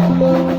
Yeah.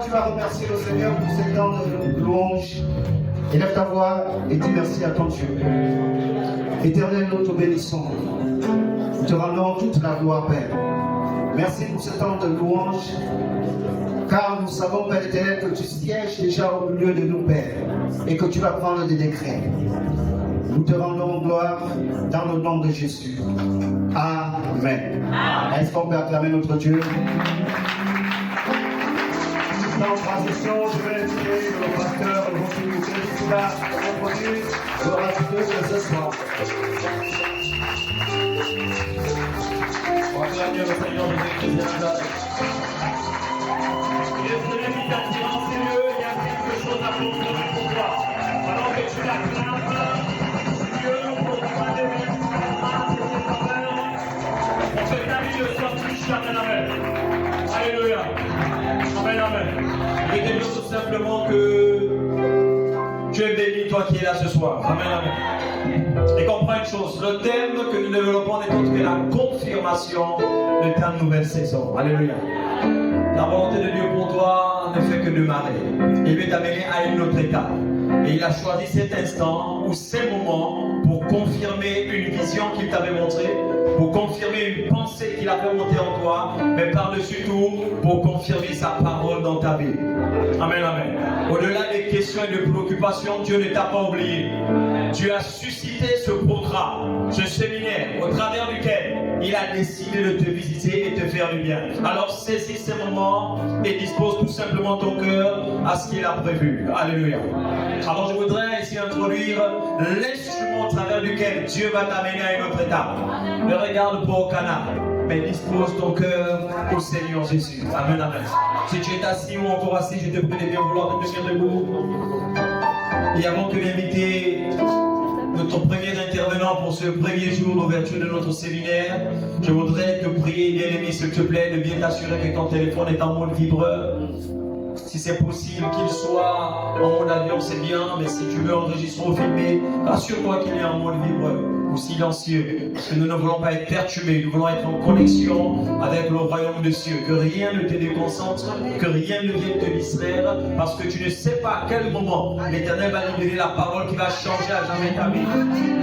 Tu vas remercier le Seigneur pour cette temps de louange. Élève ta voix et dis merci à ton Dieu. Éternel, nous te bénissons. Nous te rendons toute la gloire, Père. Merci pour ce temps de louange, car nous savons, Père éternel, que tu sièges déjà au milieu de nous, Père, et que tu vas prendre des décrets. Nous te rendons gloire dans le nom de Jésus. Amen. Est-ce qu'on peut acclamer notre Dieu? En transition, je vais inviter le pasteur, le continuité, qui va introduire le rassemblement de ce soir. On va acclamer le Seigneur de Jésus de Nazareth. Il est venu t'inviter dans ces lieux, il y a quelque chose à construire pour toi. Alors que tu l'acclames, Dieu pour toi d'éviter ta grâce et tes faveurs, pour que ta vie ne soit plus jamais amen. Alléluia. Amen, amen. Je te dis tout simplement que tu es béni, toi qui es là ce soir. Amen, amen. Et comprends une chose, le thème que nous développons n'est autre que la confirmation de ta nouvelle saison. Alléluia. La volonté de Dieu pour toi ne fait que démarrer. Il veut t'amener à une autre étape. Et il a choisi cet instant ou ces moments pour confirmer une vision qu'il t'avait montrée, pour confirmer une pensée qu'il a fait monter en toi, mais par-dessus tout, pour confirmer sa parole dans ta vie. Amen, amen. Au-delà des questions et de préoccupations, Dieu ne t'a pas oublié. Tu as suscité ce programme, ce séminaire, au travers duquel il a décidé de te visiter et te faire du bien. Alors saisis ces moments et dispose tout simplement ton cœur à ce qu'il a prévu. Alléluia. Alors je voudrais ici introduire l'instrument au travers duquel Dieu va t'amener à une autre étape. Ne regarde pas au canal, mais dispose ton cœur au Seigneur Jésus. Amen, amen. Si tu es assis ou encore assis, je te prie de bien vouloir te tenir debout. Et avant que d'inviter notre premier intervenant pour ce premier jour d'ouverture de notre séminaire, je voudrais te prier, bien-aimé, s'il te plaît, de bien t'assurer que ton téléphone est en mode vibreur. Si c'est possible qu'il soit en mode avion, c'est bien, mais si tu veux enregistrer ou filmer, assure-toi qu'il est en mode vibreur ou silencieux. Parce que nous ne voulons pas être perturbés, nous voulons être en connexion avec le royaume des cieux. Que rien ne te déconcentre, que rien ne vienne te distraire, parce que tu ne sais pas à quel moment l'Éternel va libérer la parole qui va changer à jamais ta vie.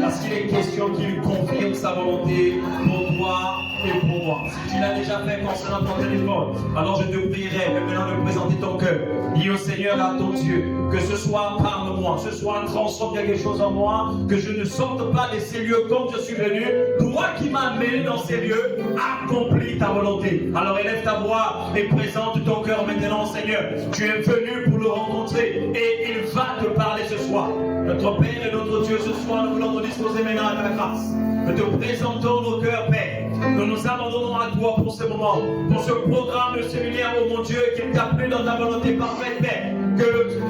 Parce qu'il est question qu'il confirme sa volonté pour toi et pour moi. Si tu l'as déjà fait concernant ton téléphone, alors je te prierai de maintenant de présenter ton cœur. Dis au Seigneur, à ton Dieu, que ce soit parle-moi, ce soit transforme quelque chose en moi, que je ne sorte pas de ces lieux comme je suis venu. Toi qui m'as amené dans ces lieux, accomplis ta volonté. Alors élève ta voix et présente ton cœur maintenant, Seigneur. Tu es venu pour le rencontrer et il va te parler ce soir. Notre Père et notre Dieu, ce soir, nous voulons nous disposer maintenant à ta grâce. Nous te présentons nos cœurs, Père. Nous nous abandonnons à toi pour ce moment, pour ce programme de séminaire, oh mon Dieu, qui t'a plu dans ta volonté parfaite, Père. Que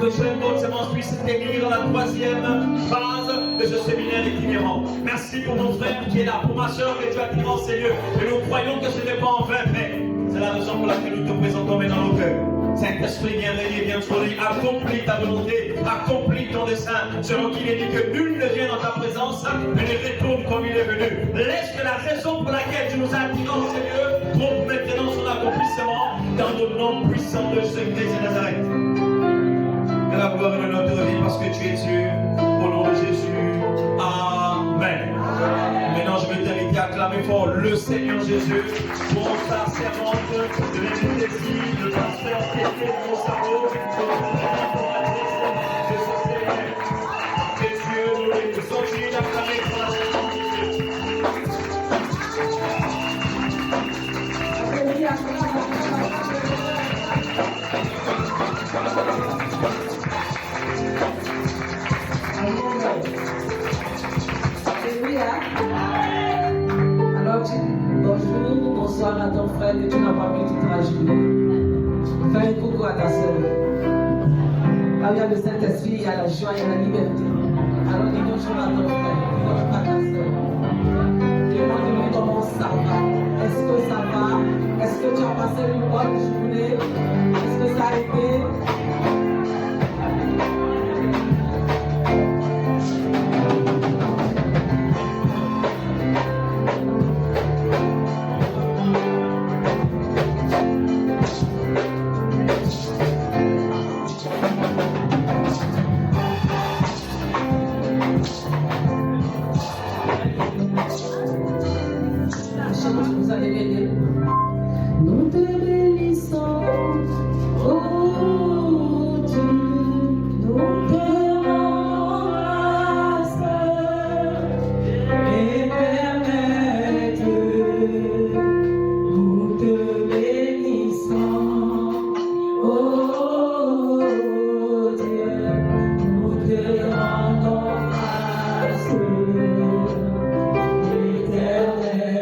le jeune de sémence puisse écrire la troisième phase de ce séminaire itinérant. Merci pour mon frère qui est là, pour ma soeur que tu as pris dans ces lieux. Et nous croyons que ce n'est pas en vain, Père. C'est la raison pour laquelle nous te présentons maintenant nos cœurs. Saint-Esprit, viens régner, viens trôner, accomplis ta volonté, accomplis ton dessein, selon qu'il est dit que nul ne vient dans ta présence, mais ne retourne comme il est venu. Laisse que la raison pour laquelle tu nous as attirés dans ces lieux trouve maintenant son accomplissement dans le nom puissant de Jésus de Nazareth. Que la gloire est de notre vie parce que tu es Dieu, au nom de Jésus. Amen. Maintenant, je vais t'inviter à acclamer fort le Seigneur Jésus pour sa servante de l'Église, le pasteur Étienne Monsaro, pour la de ce Seigneur. Que Dieu nous les continue d'acclamer pour la Alors dis bonjour, bonsoir à ton frère que tu n'as pas vu toute la journée. Fais un coucou à ta soeur. Là où il y a le Saint-Esprit, il y a la joie, il y a la liberté. Alors dis bonjour à ton frère, bonjour à ta soeur. Demande-lui comment ça va. Est-ce que ça va? Est-ce que tu as passé une bonne journée? Est-ce que ça a été? Vous allez m'aider. Nous te bénissons, oh Dieu, nous te rendons grâce, Éternel Dieu, nous te bénissons, oh Dieu, nous te rendons grâce, Éternel.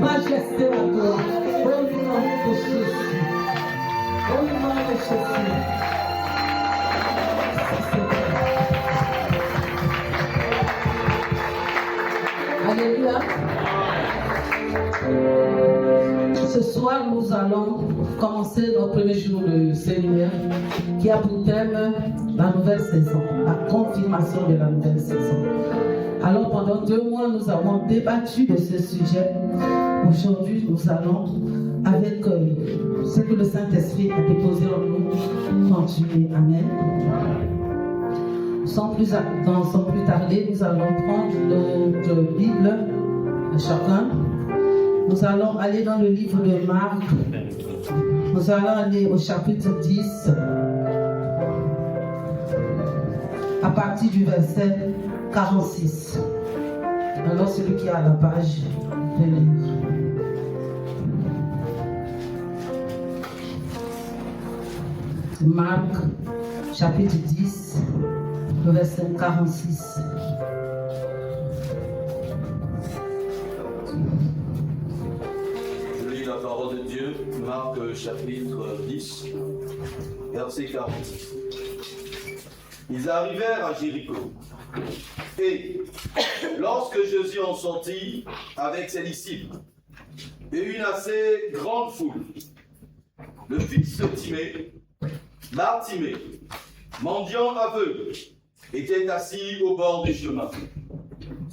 Majesté à toi, au nom de Jésus, au nom de Jésus. Alléluia. Ce soir, nous allons commencer notre premier jour de séminaire qui a pour thème la nouvelle saison, la confirmation de la nouvelle saison. Alors pendant 2 mois, nous avons débattu de ce sujet. Aujourd'hui, nous allons, avec ce que le Saint-Esprit a déposé en nous, continuer. Amen. Sans plus tarder, nous allons prendre notre Bible, chacun. Nous allons aller dans le livre de Marc. Nous allons aller au chapitre 10, à partir du verset 46. Alors celui qui a la page peut lire. Marc, chapitre 10, le verset 46. Je lis la parole de Dieu, Marc chapitre 10, verset 46. Ils arrivèrent à Jéricho. Et lorsque Jésus en sortit avec ses disciples et une assez grande foule, le fils de Timée, Bartimée, mendiant aveugle, était assis au bord du chemin.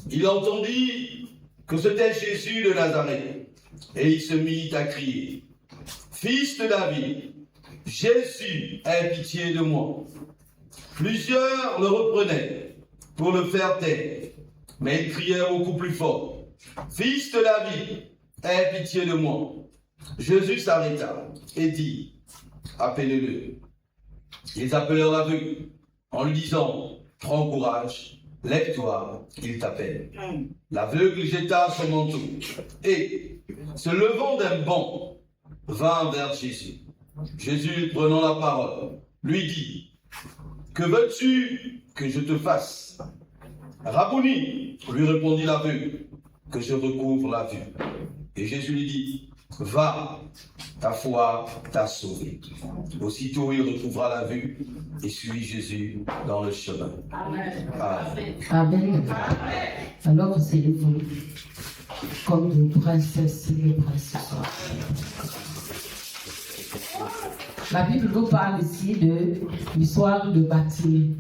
Il entendit que c'était Jésus de Nazareth, et il se mit à crier: Fils de David, Jésus, aie pitié de moi. Plusieurs le reprenaient pour le faire taire, mais il criait beaucoup plus fort: Fils de David, aie pitié de moi. Jésus s'arrêta et dit: Appelez-le. Ils appelèrent l'aveugle en lui disant: Prends courage, lève-toi, il t'appelle. L'aveugle jeta son manteau et, se levant d'un bond, vint vers Jésus. Jésus, prenant la parole, lui dit: Que veux-tu que je te fasse? Rabouni, lui répondit l'aveugle, que je recouvre la vue. Et Jésus lui dit: Va, ta foi t'a sauvé. Aussitôt il recouvra la vue et suivit Jésus dans le chemin. Amen. Amen. Alors c'est vous, comme des princesses et des princes. La Bible nous parle ici de l'histoire de Bartimée.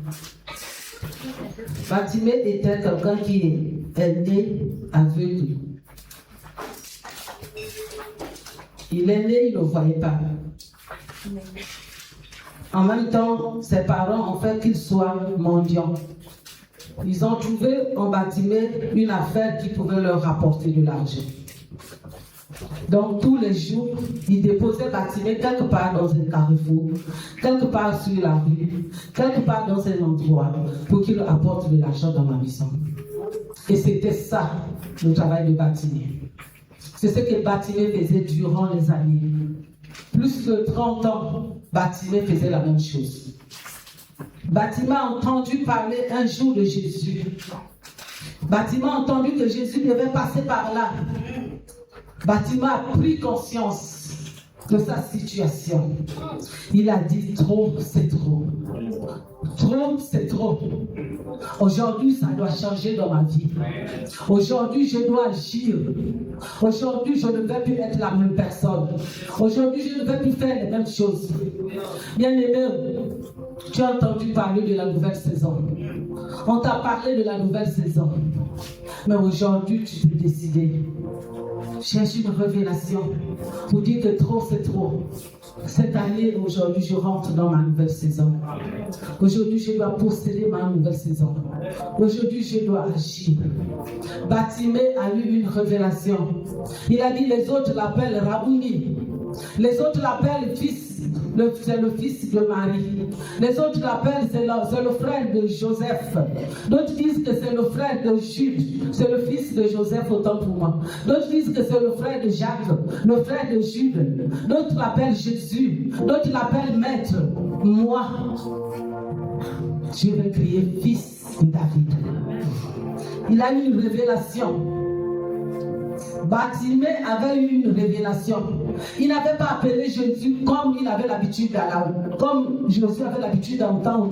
Bartimée était quelqu'un qui est né aveugle. Il est né, il ne voyait pas. En même temps, ses parents ont fait qu'il soit mendiant. Ils ont trouvé en Bartimée une affaire qui pouvait leur rapporter de l'argent. Donc tous les jours, ils déposaient Bartimée quelque part dans un carrefour, quelque part sur la rue, quelque part dans un endroit pour qu'il apporte de l'argent dans ma maison. Et c'était ça, le travail de Bartimée. C'est ce que Bartimée faisait durant les années. Plus de 30 ans, Bartimée faisait la même chose. Bartimée a entendu parler un jour de Jésus. Bartimée a entendu que Jésus devait passer par là. Bartimée a pris conscience de sa situation. Il a dit: trop, c'est trop. Trop, c'est trop. Aujourd'hui, ça doit changer dans ma vie. Aujourd'hui, je dois agir. Aujourd'hui, je ne vais plus être la même personne. Aujourd'hui, je ne vais plus faire les mêmes choses. Bien-aimé, tu as entendu parler de la nouvelle saison. On t'a parlé de la nouvelle saison. Mais aujourd'hui, tu peux décider. Cherche une révélation pour dire que trop, c'est trop. Cette année, aujourd'hui, je rentre dans ma nouvelle saison. Aujourd'hui, je dois posséder ma nouvelle saison. Aujourd'hui, je dois agir. Bartimée a eu une révélation. Il a dit: les autres l'appellent Rabouni. Les autres l'appellent fils. C'est le fils de Marie. Les autres l'appellent, c'est le frère de Joseph. D'autres disent que c'est le frère de Jude. C'est le fils de Joseph, autant pour moi. D'autres disent que c'est le frère de Jacques, le frère de Jude. D'autres l'appellent Jésus. D'autres l'appellent Maître. Moi, je vais crier fils de David. Il a eu une révélation. Bartimée avait eu une révélation. Il n'avait pas appelé Jésus comme il avait l'habitude comme Jésus avait l'habitude d'entendre.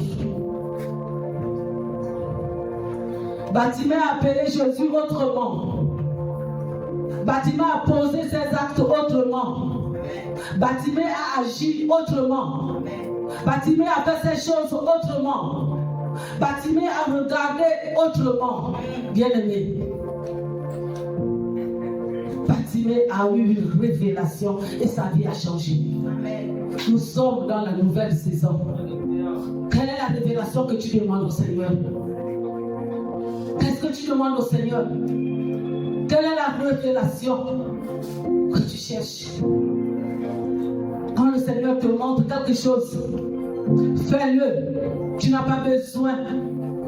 Bartimée a appelé Jésus autrement. Bartimée a posé ses actes autrement. Bartimée a agi autrement. Bartimée a fait ses choses autrement. Bartimée a regardé autrement. Bien-aimé, Batimé a eu une révélation et sa vie a changé. Nous sommes dans la nouvelle saison. Quelle est la révélation que tu demandes au Seigneur? Qu'est-ce que tu demandes au Seigneur? Quelle est la révélation que tu cherches? Quand le Seigneur te montre quelque chose, fais-le. Tu n'as pas besoin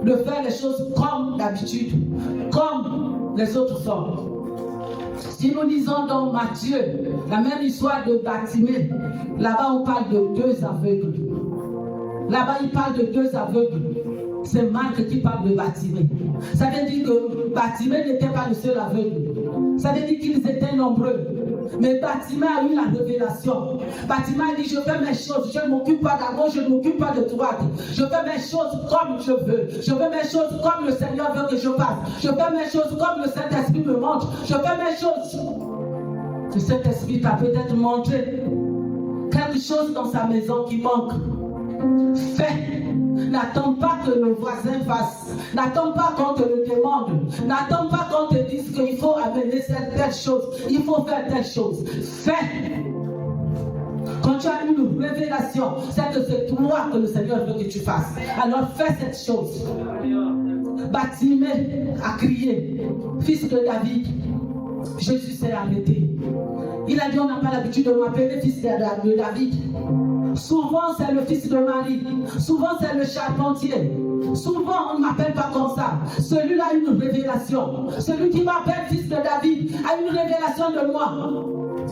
de faire les choses comme d'habitude, comme les autres font. Si nous lisons dans Matthieu, la même histoire de Batimée, là-bas on parle de 2 aveugles. Là-bas il parle de 2 aveugles. C'est Marc qui parle de Batimée. Ça veut dire que Batimée n'était pas le seul aveugle. Ça veut dire qu'ils étaient nombreux. Mais Batimée a eu la révélation. Batimée a dit, je fais mes choses, je ne m'occupe pas d'à gauche, je ne m'occupe pas de droite. Je fais mes choses comme je veux. Je fais mes choses comme le Seigneur veut que je fasse. Je fais mes choses comme le Saint-Esprit me montre. Je fais mes choses. Le Saint-Esprit t'a peut-être montré quelque chose dans sa maison qui manque. Fais. N'attends pas que le voisin fasse. N'attends pas qu'on te le demande. N'attends pas qu'on te dise qu'il faut amener telle chose. Il faut faire telle chose. Fais. Quand tu as une révélation, c'est que c'est toi que le Seigneur veut que tu fasses. Alors fais cette chose. Batimée a crié, fils de David. Jésus s'est arrêté. Il a dit, on n'a pas l'habitude de m'appeler fils de David. Souvent c'est le fils de Marie, souvent c'est le charpentier, souvent on ne m'appelle pas comme ça. Celui-là a une révélation. Celui qui m'appelle fils de David a une révélation de moi.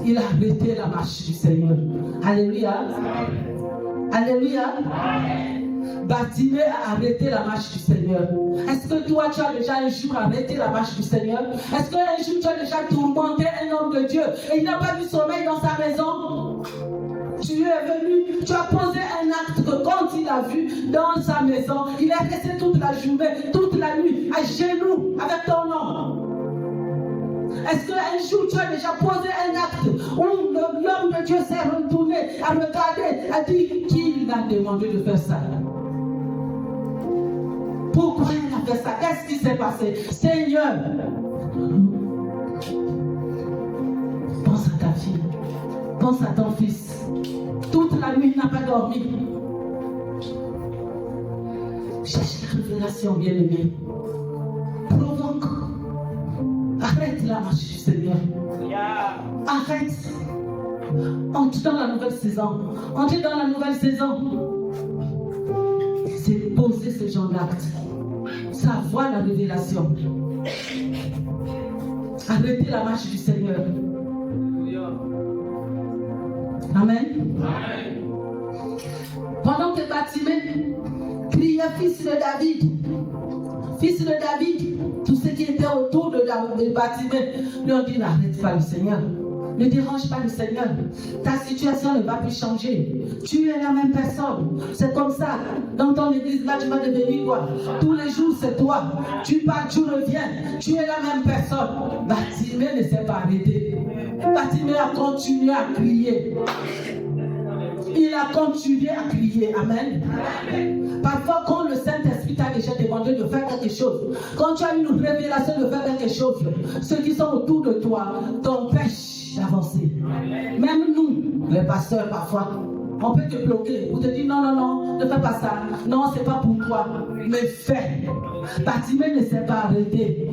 Il a arrêté la marche du Seigneur. Alléluia. Alléluia. Batimée a arrêté la marche du Seigneur. Est-ce que toi tu as déjà un jour arrêté la marche du Seigneur? Est-ce qu'un jour tu as déjà tourmenté un homme de Dieu et il n'a pas du sommeil dans sa maison? Tu es venu, tu as posé un acte que quand il a vu dans sa maison, il est resté toute la journée, toute la nuit, à genoux avec ton nom. Est-ce qu'un jour tu as déjà posé un acte où l'homme de Dieu s'est retourné, a regardé, a dit qu'il a demandé de faire ça? Pourquoi il a fait ça? Qu'est-ce qui s'est passé? Seigneur, pense à ta fille, pense à ton fils. Toute la nuit, il n'a pas dormi. Cherche la révélation, bien-aimé. Provoque. Arrête la marche du Seigneur. Arrête. Entre dans la nouvelle saison. Entre dans la nouvelle saison. C'est poser ce genre d'acte. Savoir la révélation. Arrêtez la marche du Seigneur. Amen. Amen. Pendant que Batimée criait fils de David, tous ceux qui étaient autour de Batimée lui ont dit, n'arrête pas le Seigneur. Ne dérange pas le Seigneur. Ta situation ne va plus changer. Tu es la même personne. C'est comme ça. Dans ton église, là, tu vas devenir quoi? Tous les jours, c'est toi. Tu pars, tu reviens. Tu es la même personne. Batimée ne s'est pas arrêté. Batimée a continué à crier. Il a continué à crier. Amen. Parfois, quand le Saint-Esprit t'a déjà demandé de faire quelque chose, quand tu as une révélation de faire quelque chose, ceux qui sont autour de toi t'empêchent d'avancer. Même nous, les pasteurs, parfois, on peut te bloquer ou te dire non, non, non, ne fais pas ça. Non, c'est pas pour toi. Mais fais. Batimée ne s'est pas arrêté.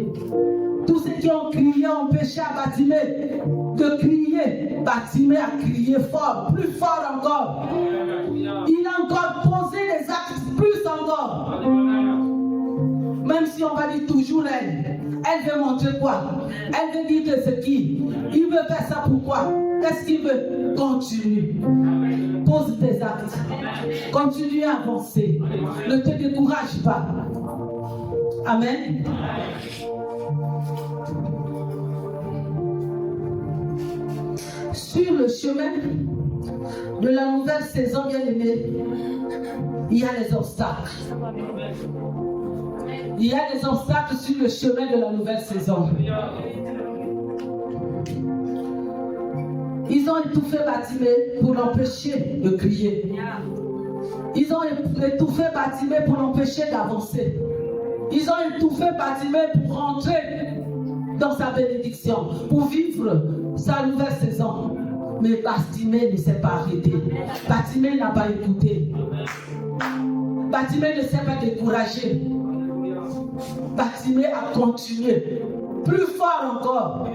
Tous ceux qui ont crié ont péché à Batimée de crier. Batimée a crié fort, plus fort encore. Il a encore posé des actes plus encore. Même si on va dire toujours elle veut montrer quoi? Elle veut dire que c'est qui? Il veut faire ça pourquoi? Qu'est-ce qu'il veut? Continue. Pose tes actes. Continue à avancer. Ne te décourage pas. Amen. Sur le chemin de la nouvelle saison, bien aimé, il y a les obstacles. Il y a des obstacles sur le chemin de la nouvelle saison. Ils ont étouffé Batimée pour l'empêcher de crier. Ils ont étouffé Batimée pour l'empêcher d'avancer. Ils ont étouffé Batimée pour rentrer dans sa bénédiction, pour vivre sa nouvelle saison. Mais Bartimée ne s'est pas arrêté. Bartimée n'a pas écouté. Bartimée ne s'est pas découragé. Bartimée a continué. Plus fort encore.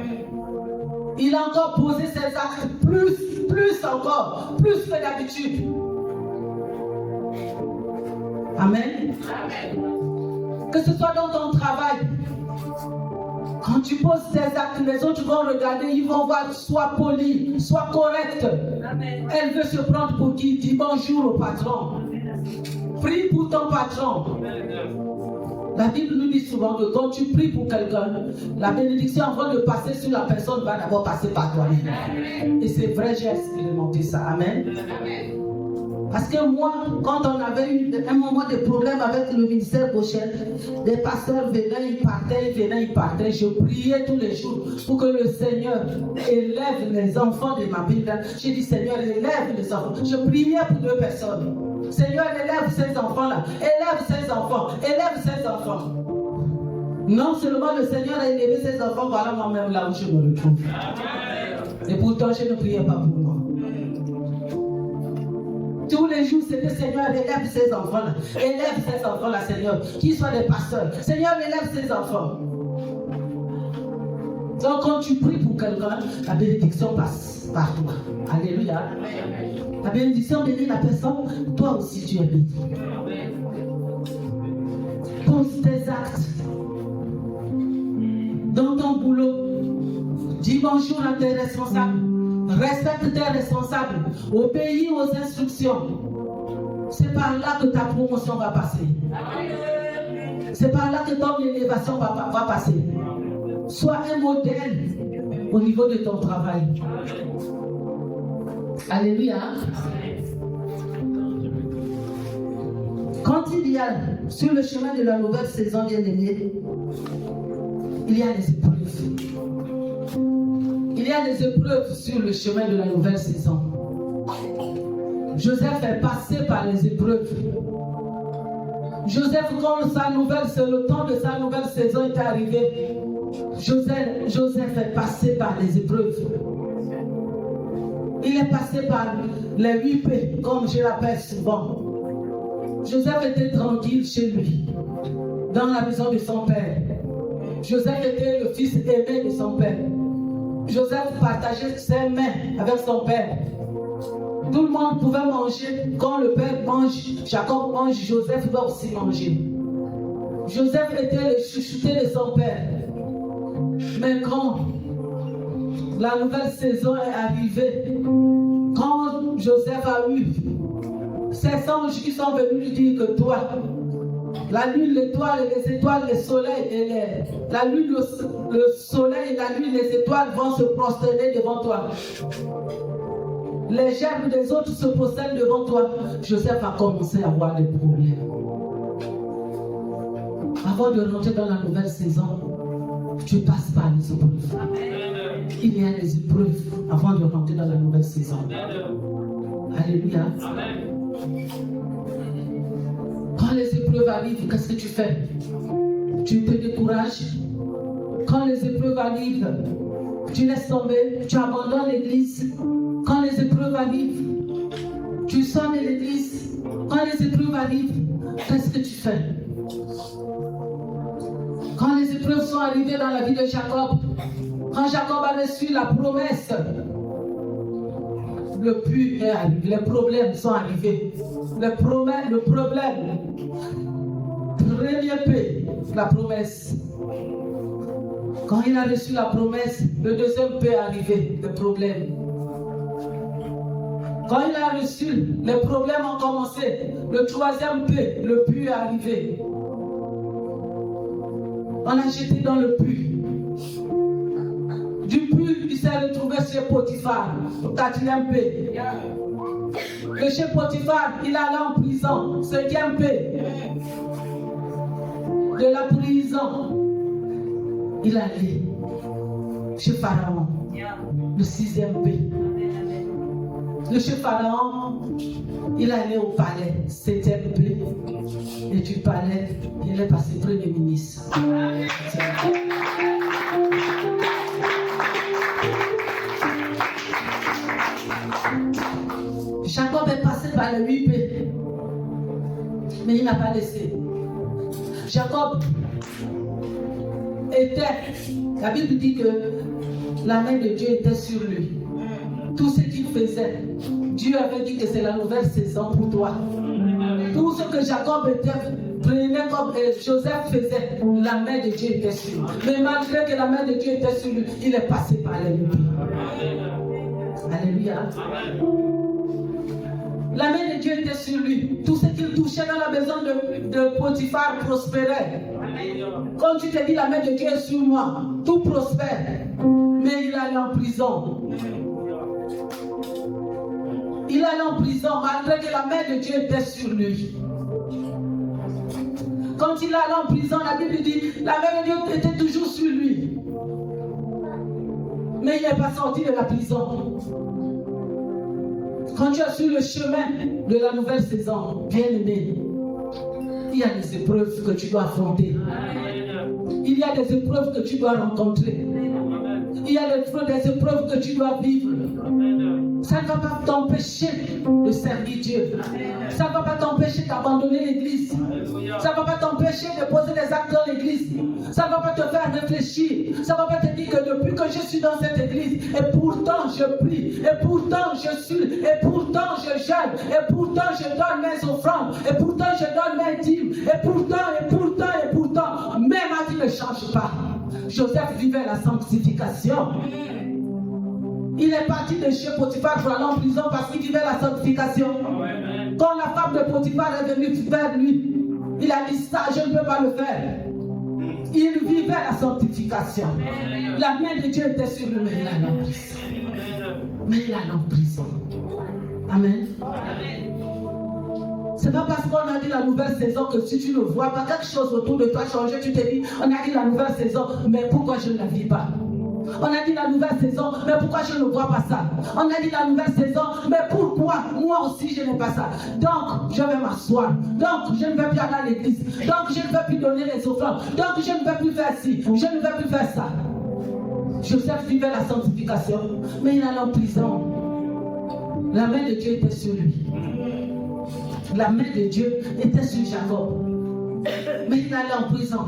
Il a encore posé ses actes plus encore, plus que d'habitude. Amen. Que ce soit dans ton travail, quand tu poses tes actes, les autres vont regarder, ils vont voir, sois poli, sois correct. Amen. Elle veut se prendre pour qui? Dis bonjour au patron. Prie pour ton patron. La Bible nous dit souvent que quand tu pries pour quelqu'un, la bénédiction avant de passer sur la personne va d'abord passer par toi-même. Et c'est vrai, j'ai expérimenté ça. Amen. Parce que moi, quand on avait eu un moment de problème avec le ministère Gauchel, les pasteurs venaient, ils partaient. Je priais tous les jours pour que le Seigneur élève les enfants de ma Bible. J'ai dit, Seigneur, élève les enfants. Je priais pour 2 personnes. Seigneur, élève ces enfants-là. Élève ces enfants. Élève ces enfants. Non seulement le Seigneur a élevé ses enfants, voilà moi-même là où je me retrouve. Et pourtant, je ne priais pas pour moi. Tous les jours, c'était Seigneur, élève ces enfants-là. Élève ces enfants-là, Seigneur. Qu'ils soient des pasteurs. Seigneur, élève ces enfants. Donc, quand tu pries pour quelqu'un, la bénédiction passe par toi. Alléluia. La bénédiction bénit la personne, toi aussi tu es béni. Pose tes actes. Dans ton boulot, dis bonjour à tes responsables. Respecte tes responsables. Obéis aux instructions. C'est par là que ta promotion va passer. C'est par là que ton élévation va passer. Sois un modèle au niveau de ton travail. Alléluia. Quand il y a sur le chemin de la nouvelle saison, bien-aimé, il y a des épreuves. Il y a des épreuves sur le chemin de la nouvelle saison. Joseph est passé par les épreuves. Joseph, quand c'est le temps de sa nouvelle saison est arrivé, Joseph est passé par les épreuves. Il est passé par les 8 P, comme je l'appelle souvent. Joseph était tranquille chez lui, dans la maison de son père. Joseph était le fils aimé de son père. Joseph partageait ses mains avec son père. Tout le monde pouvait manger. Quand le père mange, Jacob mange, Joseph doit aussi manger. Joseph était le chouchouté de son père. Mais quand la nouvelle saison est arrivée, quand Joseph a eu ces anges qui sont venus lui dire que toi, la lune, l'étoile, les étoiles, le soleil la lune, le soleil, la lune, les étoiles vont se prosterner devant toi. Les gerbes des autres se prosternent devant toi. Joseph a commencé à avoir des problèmes. Avant de rentrer dans la nouvelle saison, tu passes par les épreuves. Il y a des épreuves avant de rentrer dans la nouvelle saison. Alléluia. Quand les épreuves arrivent, qu'est-ce que tu fais? Tu te décourages. Quand les épreuves arrivent, tu laisses tomber, tu abandonnes l'église. Quand les épreuves arrivent, tu sonnes l'église. Quand les épreuves arrivent, qu'est-ce que tu fais? Quand les épreuves sont arrivées dans la vie de Jacob, quand Jacob a reçu la promesse, le puits est arrivé, les problèmes sont arrivés. Le problème, premier P, la promesse. Quand il a reçu la promesse, le deuxième P est arrivé, le problème. Quand il a reçu, les problèmes ont commencé. Le troisième P, le puits est arrivé. On l'a jeté dans le puits. Du puits, il s'est retrouvé chez Potiphar, au 4e P. De chez Potiphar, il allait en prison, 5e P. De la prison, il allait chez Pharaon, le 6e P. De chez Pharaon, il allait au palais, 7e P. Et du palais, il est passé premier ministre. mais il n'a pas laissé. Jacob la Bible dit que la main de Dieu était sur lui. Tout ce qu'il faisait, Dieu avait dit que c'est la nouvelle saison pour toi. Tout ce que Jacob prenait comme Joseph faisait, la main de Dieu était sur lui. Mais malgré que la main de Dieu était sur lui, il est passé par l'ennemi. Alléluia. La main de Dieu était sur lui. Tout ce qu'il touchait dans la maison de Potiphar prospérait. Quand tu te dis la main de Dieu est sur moi, tout prospère. Mais il allait en prison. Il allait en prison malgré que la main de Dieu était sur lui. Quand il allait en prison, la Bible dit la main de Dieu était toujours sur lui. Mais il n'est pas sorti de la prison. Quand tu es sur le chemin de la nouvelle saison, bien-aimé, il y a des épreuves que tu dois affronter. Il y a des épreuves que tu dois rencontrer. Il y a des épreuves que tu dois vivre. Ça ne va pas t'empêcher de servir Dieu. Ça ne va pas t'empêcher d'abandonner l'église. Ça ne va pas t'empêcher de poser des actes dans l'église. Ça ne va pas te faire réfléchir. Ça ne va pas te dire que depuis que je suis dans cette église, et pourtant je prie, et pourtant je suis, et pourtant je jeûne, et pourtant je donne mes offrandes, et pourtant je donne mes dîmes, et pourtant, même ma vie ne change pas. Joseph vivait la sanctification. Il est parti de chez Potiphar pour aller en prison parce qu'il vivait la sanctification. Quand la femme de Potiphar est venue vers lui, il a dit ça, je ne peux pas le faire. Il vivait la sanctification. La main de Dieu était sur lui, mais il allait en prison. Mais il allait en prison. Amen. C'est pas parce qu'on a dit la nouvelle saison que si tu ne vois pas quelque chose autour de toi changer, tu te dis, on a dit la nouvelle saison, mais pourquoi je ne la vis pas? On a dit la nouvelle saison, mais pourquoi je ne vois pas ça? On a dit la nouvelle saison, mais pourquoi moi aussi je n'ai pas ça? Donc je vais m'asseoir. Donc je ne vais plus aller à l'église. Donc je ne vais plus donner les offrandes. Donc je ne vais plus faire ci. Je ne vais plus faire ça. Joseph vivait la sanctification, mais il allait en prison. La main de Dieu était sur lui. La main de Dieu était sur Jacob. Mais il allait en prison.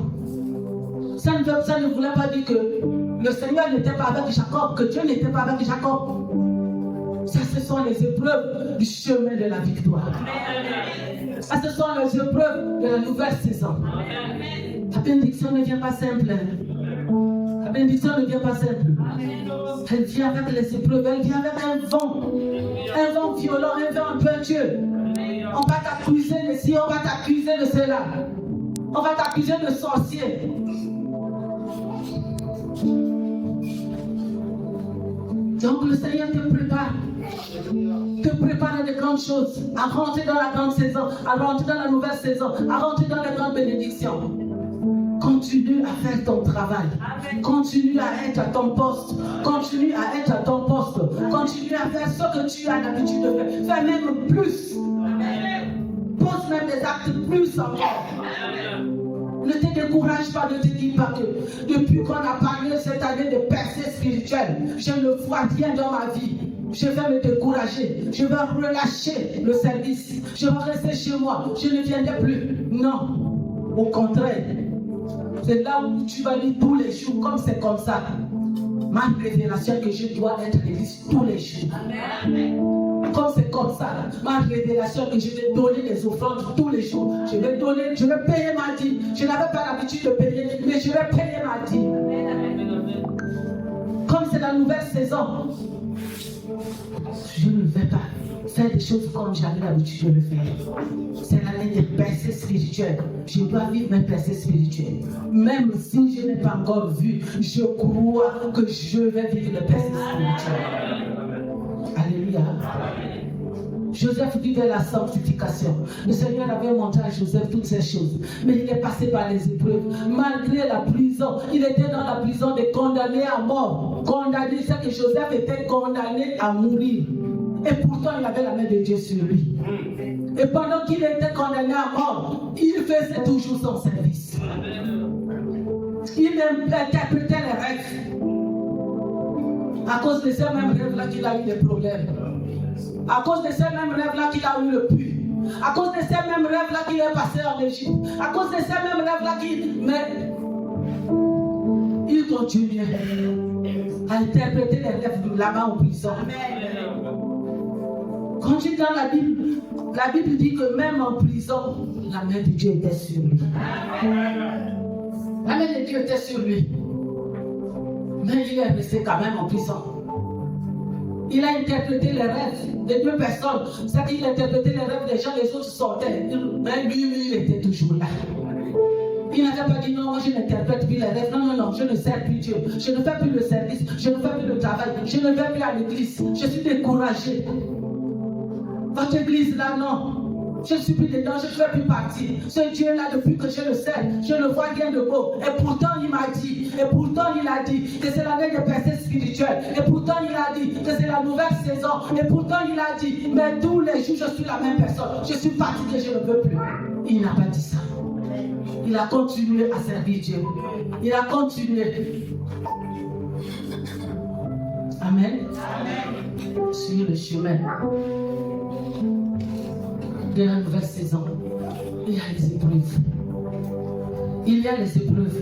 Ça ne voulait pas dire que le Seigneur n'était pas avec Jacob, que Dieu n'était pas avec Jacob. Ça, ce sont les épreuves du chemin de la victoire. Ça, ce sont les épreuves de la nouvelle saison. La bénédiction ne vient pas simple. La bénédiction ne vient pas simple. Elle vient avec les épreuves, elle vient avec un vent violent, un vent impétueux. On va t'accuser de ci, on va t'accuser de cela. On va t'accuser de sorcier. Donc le Seigneur te prépare à de grandes choses, à rentrer dans la grande saison, à rentrer dans la nouvelle saison, à rentrer dans les grandes bénédictions. Continue à faire ton travail. Continue à être à ton poste. Continue à être à ton poste. Continue à faire ce que tu as l'habitude de faire. Fais même plus. Pose même des actes plus encore. Ne te décourage pas, ne te dis pas que depuis qu'on a parlé cette année de percée spirituelle, je ne vois rien dans ma vie. Je vais me décourager, je vais relâcher le service, je vais rester chez moi, je ne viendrai plus. Non, au contraire, c'est là où tu vas dire tous les jours, comme c'est comme ça. Ma révélation que je dois être à l'église tous les jours. Comme c'est comme ça, ma révélation que je vais donner des offrandes tous les jours. Je vais payer ma dîme. Je n'avais pas l'habitude de payer, mais je vais payer ma dîme. Comme c'est la nouvelle saison, je ne vais pas faire des choses comme j'avais l'habitude de le faire. C'est l'année des percées spirituelles. Je dois vivre mes percées spirituelles. Même si je n'ai pas encore vu, je crois que je vais vivre les percées spirituelles. Alléluia. Joseph vivait la sanctification. Le Seigneur avait montré à Joseph toutes ces choses. Mais il est passé par les épreuves. Malgré la prison, il était dans la prison de condamné à mort. Condamné, c'est que Joseph était condamné à mourir. Et pourtant, il avait la main de Dieu sur lui. Et pendant qu'il était condamné à mort, il faisait toujours son service. Il interprétait les rêves. À cause de ces mêmes rêves-là qu'il a eu des problèmes. À cause de ces mêmes rêves-là qu'il a eu le puits. À cause de ces mêmes rêves-là qu'il est passé en Égypte. À cause de ces mêmes rêves-là mais il continuait à interpréter les rêves là-bas en prison. Quand tu dans la Bible dit que même en prison, la main de Dieu était sur lui. La main de Dieu était sur lui. Mais il est resté quand même en prison. Il a interprété les rêves de deux personnes. C'est-à-dire qu'il a interprété les rêves des gens, les autres sortaient. Mais lui, il était toujours là. Il n'avait pas dit non, moi je n'interprète plus les rêves. Non, je ne sers plus Dieu. Je ne fais plus le service. Je ne fais plus le travail. Je ne vais plus à l'église. Je suis découragé. Votre église là, non. Je ne suis plus dedans, je ne fais plus partie. Ce Dieu-là, depuis que je le sers, je ne vois rien de beau. Et pourtant, il m'a dit, il a dit que c'est l'année de percée spirituelle. Et pourtant, il a dit que c'est la nouvelle saison. Et pourtant, il a dit, mais tous les jours, je suis la même personne. Je suis fatigué, je ne veux plus. Il n'a pas dit ça. Il a continué à servir Dieu. Il a continué. Amen. Sur le chemin de la nouvelle saison, il y a les épreuves. Il y a les épreuves.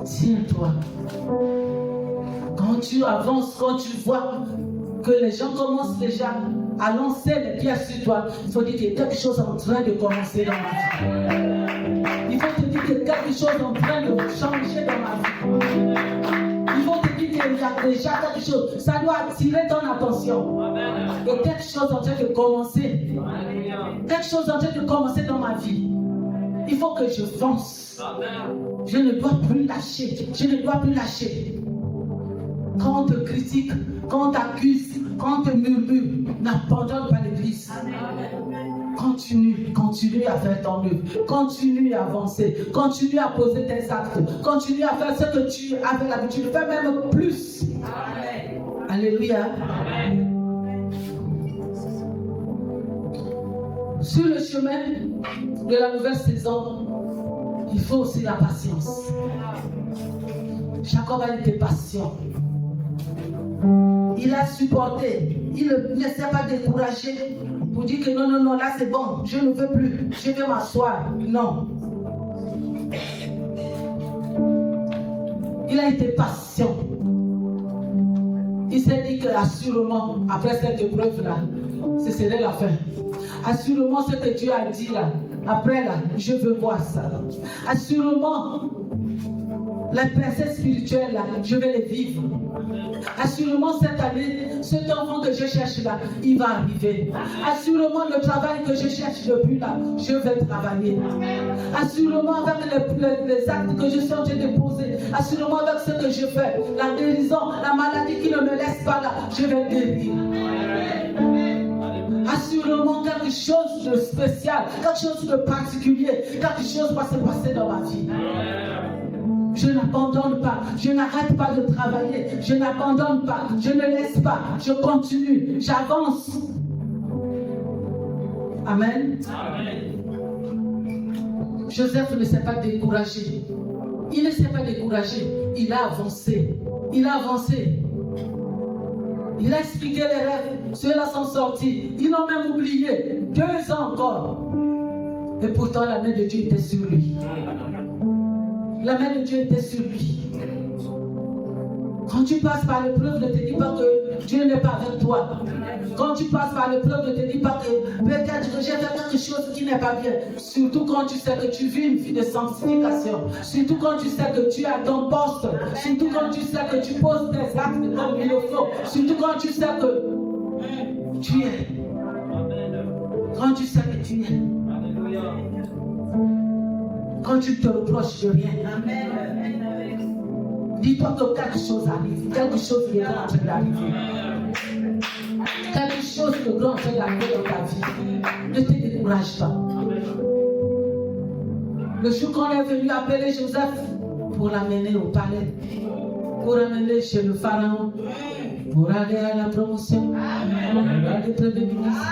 Tiens-toi. Quand tu avances, quand tu vois que les gens commencent déjà à lancer les pierres sur toi, il faut dire qu'il y a quelque chose en train de commencer dans ma vie. Il faut te dire qu'il y a quelque chose en train de changer dans ma vie. Il faut te dire qu'il y a déjà quelque chose. Ça doit attirer ton attention. Il y a quelque chose en train de commencer. Quelque chose en train de commencer dans ma vie. Il faut que je fonce. Je ne dois plus lâcher. Je ne dois plus lâcher. Quand on te critique, quand on t'accuse, quand on te murmure, n'abandonne pas l'église. Continue à faire ton œuvre. Continue à avancer. Continue à poser tes actes. Continue à faire ce que tu avais l'habitude de faire, même plus. Amen. Alléluia. Amen. Sur le chemin de la nouvelle saison, il faut aussi la patience. Jacob a été patient. Il a supporté. Il ne s'est pas découragé pour dire que non, là c'est bon, je ne veux plus, je vais m'asseoir. Non. Il a été patient. Il s'est dit que assurément, après cette épreuve-là, ce serait la fin. Assurément, ce que Dieu a dit là, après là, je veux voir ça. Assurément, les percées spirituelles là, je vais les vivre. Assurément, cette année, cet enfant que je cherche là, il va arriver. Assurément, le travail que je cherche depuis là, je vais travailler. Assurément, avec les actes que je suis en train de poser, assurément, avec ce que je fais, la guérison, la maladie qui ne me laisse pas là, je vais guérir. Assurément, quelque chose de spécial, quelque chose de particulier, quelque chose va se passer dans ma vie. Je n'abandonne pas, je n'arrête pas de travailler, je n'abandonne pas, je ne laisse pas, je continue, j'avance. Amen. Joseph ne s'est pas découragé. Il ne s'est pas découragé, il a avancé. Il a avancé. Il a expliqué les rêves, ceux-là sont sortis. Ils l'ont même oublié. 2 ans encore. Et pourtant, la main de Dieu était sur lui. La main de Dieu était sur lui. Quand tu passes par l'épreuve, ne te dis pas que Dieu n'est pas avec toi. Quand tu passes par l'épreuve, ne te dis pas que peut-être que j'ai fait quelque chose qui n'est pas bien. Surtout quand tu sais que tu vis une vie de sanctification. Surtout quand tu sais que tu as ton poste. Surtout quand tu sais que tu poses tes actes comme il le faut. Surtout quand tu sais que tu es. Quand tu sais que tu es. Quand tu te reproches de rien. Dis-toi que quelque chose arrive. Quelque chose de grand en train d'arriver. Quelque chose de grand en train d'arriver dans ta vie. Ne te décourage pas. Le jour qu'on est venu appeler Joseph pour l'amener au palais, pour l'amener chez le pharaon, pour aller à la promotion, pour aller près de ministre.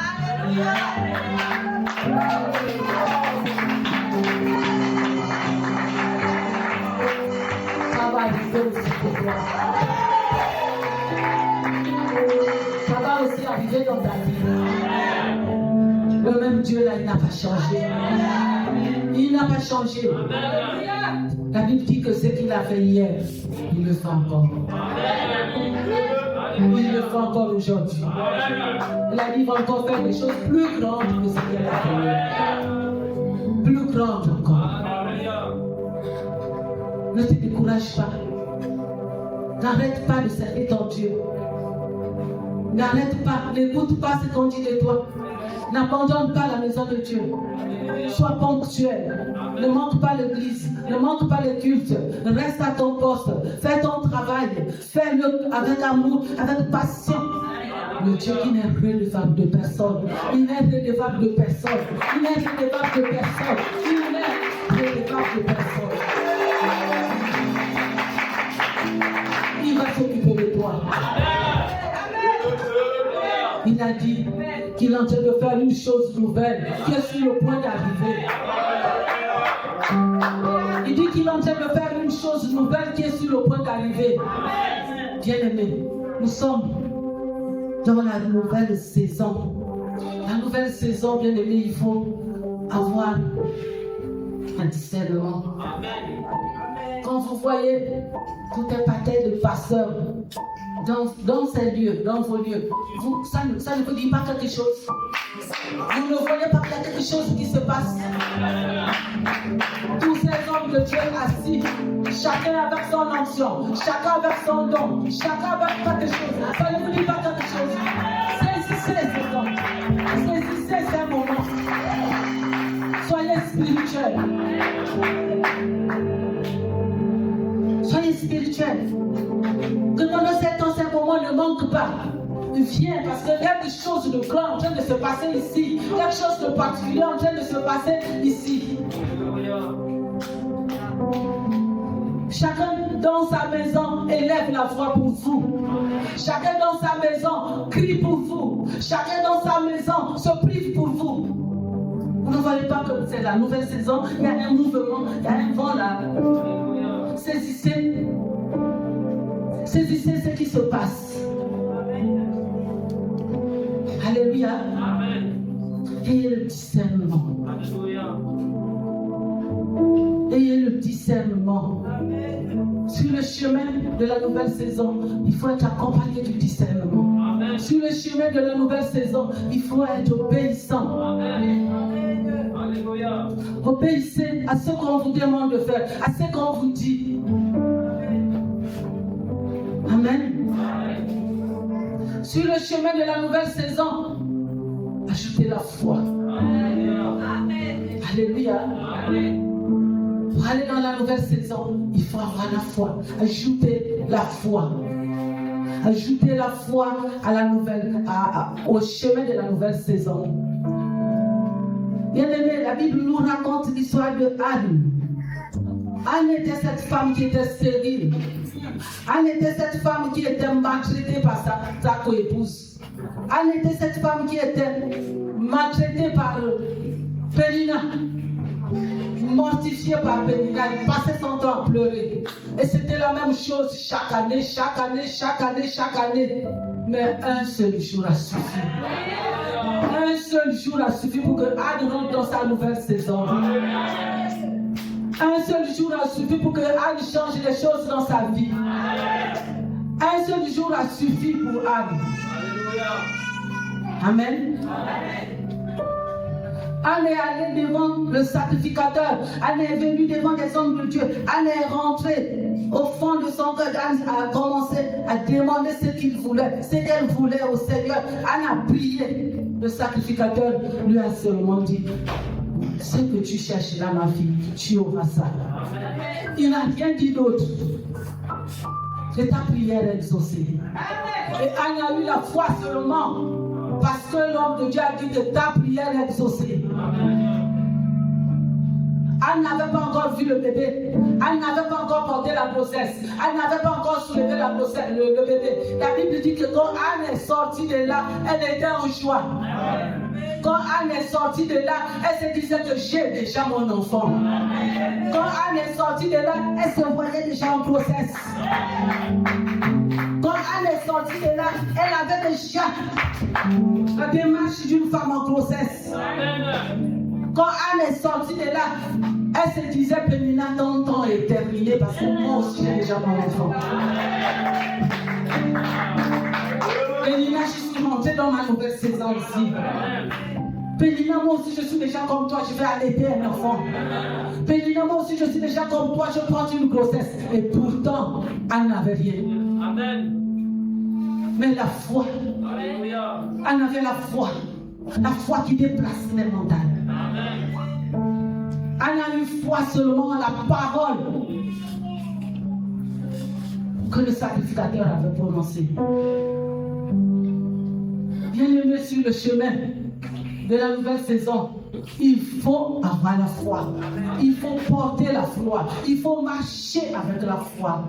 Ça va arriver aussi pour toi. Ça va aussi arriver dans ta vie. Le même Dieu là, il n'a pas changé. Il n'a pas changé. La Bible dit que ce qu'il a fait hier, il le fait encore. Il le fait encore aujourd'hui. La Bible va encore faire des choses plus grandes que ce qu'elle a fait. Plus grandes encore. Ne te décourage pas. N'arrête pas de servir ton Dieu. N'arrête pas, n'écoute pas ce qu'on dit de toi. N'abandonne pas la maison de Dieu. Sois ponctuel. Ne manque pas l'église. Ne manque pas le culte. Reste à ton poste. Fais ton travail. Fais-le avec amour, avec passion. Le Dieu qui n'est redevable de personne. Il n'est redevable de personne. Il n'est redevable de personne. Il n'est redevable de personne. Il va s'occuper de toi. Il a dit qu'il est en train de faire une chose nouvelle qui est sur le point d'arriver. Il dit qu'il est en train de faire une chose nouvelle qui est sur le point d'arriver. Bien-aimés, nous sommes dans la nouvelle saison. La nouvelle saison, bien-aimés, il faut avoir un discernement. Quand vous voyez tout un paquet de passeurs dans ces lieux, dans vos lieux, ça ne vous dit pas quelque chose. Vous ne voyez pas qu'il y a quelque chose qui se passe. Tous ces hommes de Dieu assis, chacun avec son onction, chacun avec son don, chacun avec quelque chose. Ça ne vous dit pas quelque chose. Saisissez ces hommes. Saisissez ces moments. Soyez spirituels. Soyez spirituels. Que pendant ces moments ne manque pas. Viens parce qu'il y a quelque chose de grand en train de se passer ici. Quelque chose de particulier en train de se passer ici. Chacun dans sa maison élève la voix pour vous. Chacun dans sa maison crie pour vous. Chacun dans sa maison se prive pour vous. Vous ne voyez pas que c'est la nouvelle saison. Il y a un mouvement, il y a un vent là. Saisissez ce qui se passe. Alléluia. Ayez le discernement. Ayez le discernement. Sur le chemin de la nouvelle saison, il faut être accompagné du discernement. Sur le chemin de la nouvelle saison, il faut être obéissant. Obéissez à ce qu'on vous demande de faire, à ce qu'on vous dit. Amen. Sur le chemin de la nouvelle saison, ajoutez la foi. Alléluia. Pour aller dans la nouvelle saison, il faut avoir la foi. Ajoutez la foi. Ajoutez la foi à la nouvelle, au chemin de la nouvelle saison. Bien aimé, la Bible nous raconte l'histoire de Anne. Anne était cette femme qui était stérile. Anne était cette femme qui était maltraitée par sa coépouse. Anne était cette femme qui était maltraitée par Pénina. Mortifiée par Pénina. Elle passait son temps à pleurer. Et c'était la même chose chaque année. Mais un seul jour a suffi. Un seul jour a suffi pour que Anne rentre dans sa nouvelle saison. Un seul jour a suffi pour que Anne change les choses dans sa vie. Un seul jour a suffi pour Anne. Amen. Anne est allée devant le sacrificateur. Anne est venue devant des hommes de Dieu. Anne est rentrée au fond de son cœur. Anne a commencé à demander ce qu'il voulait, ce qu'elle voulait au Seigneur. Anne a prié. Le sacrificateur lui a seulement dit: ce que tu cherches là, ma fille, tu auras ça. Il n'a rien dit d'autre. C'est ta prière exaucée. Et Anne a eu la foi seulement parce que l'homme de Dieu a dit que ta prière est exaucée. Anne n'avait pas encore vu le bébé. Anne n'avait pas encore porté la grossesse. Anne n'avait pas encore soulevé la grossesse, le bébé. La Bible dit que quand Anne est sortie de là, elle était en joie. Quand Anne est sortie de là, elle se disait que j'ai déjà mon enfant. Quand Anne est sortie de là, elle se voyait déjà en grossesse. Quand Anne est sortie de là, elle avait déjà la démarche d'une femme en grossesse. Quand Anne est sortie de là, elle se disait, Pénina, ton temps est terminé parce que moi aussi j'ai déjà mon enfant. Pénina, je suis montée dans ma nouvelle saison ici. Pénina, moi aussi je suis déjà comme toi, je vais allaiter un enfant. Pénina, moi aussi je suis déjà comme toi, je prends une grossesse. Et pourtant, elle n'avait rien. Amen. Mais la foi, Alléluia. elle avait la foi qui déplace les montagnes. Elle a eu foi seulement en la parole que le sacrificateur avait prononcée. Bien-aimé, sur le chemin de la nouvelle saison, il faut avoir la foi. Il faut porter la foi. Il faut marcher avec la foi.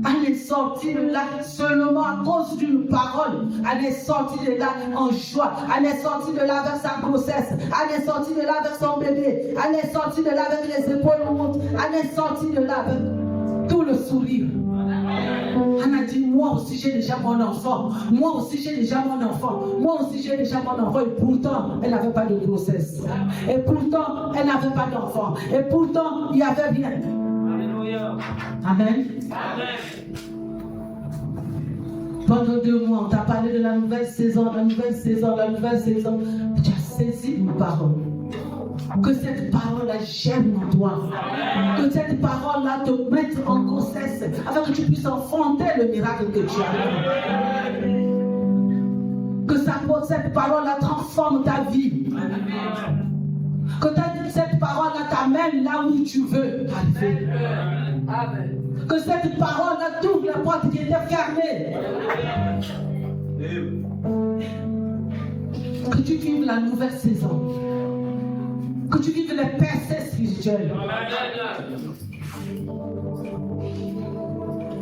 Elle est sortie de là seulement à cause d'une parole. Elle est sortie de là en joie. Elle est sortie de là avec sa grossesse. Elle est sortie de là avec son bébé. Elle est sortie de là avec les épaules hautes. Elle est sortie de là avec tout le sourire. Elle a dit, moi aussi j'ai déjà mon enfant. Moi aussi j'ai déjà mon enfant. Moi aussi j'ai déjà mon enfant. Et pourtant, elle n'avait pas de grossesse. Et pourtant, elle n'avait pas d'enfant. Et pourtant, il n'y avait rien. Alléluia. Amen. Amen. Pendant 2 mois, on t'a parlé de la nouvelle saison, la nouvelle saison, la nouvelle saison. Tu as saisi une parole. Que cette parole-là germe en toi. Que cette parole-là te mette en grossesse afin que tu puisses enfanter le miracle que tu as. Que cette parole-là transforme ta vie. Que cette parole-là t'amène là où tu veux arriver. Amen. Que cette parole-là t'ouvre la porte qui était fermée. Que tu vives la nouvelle saison. Que tu vives les percées spirituelles.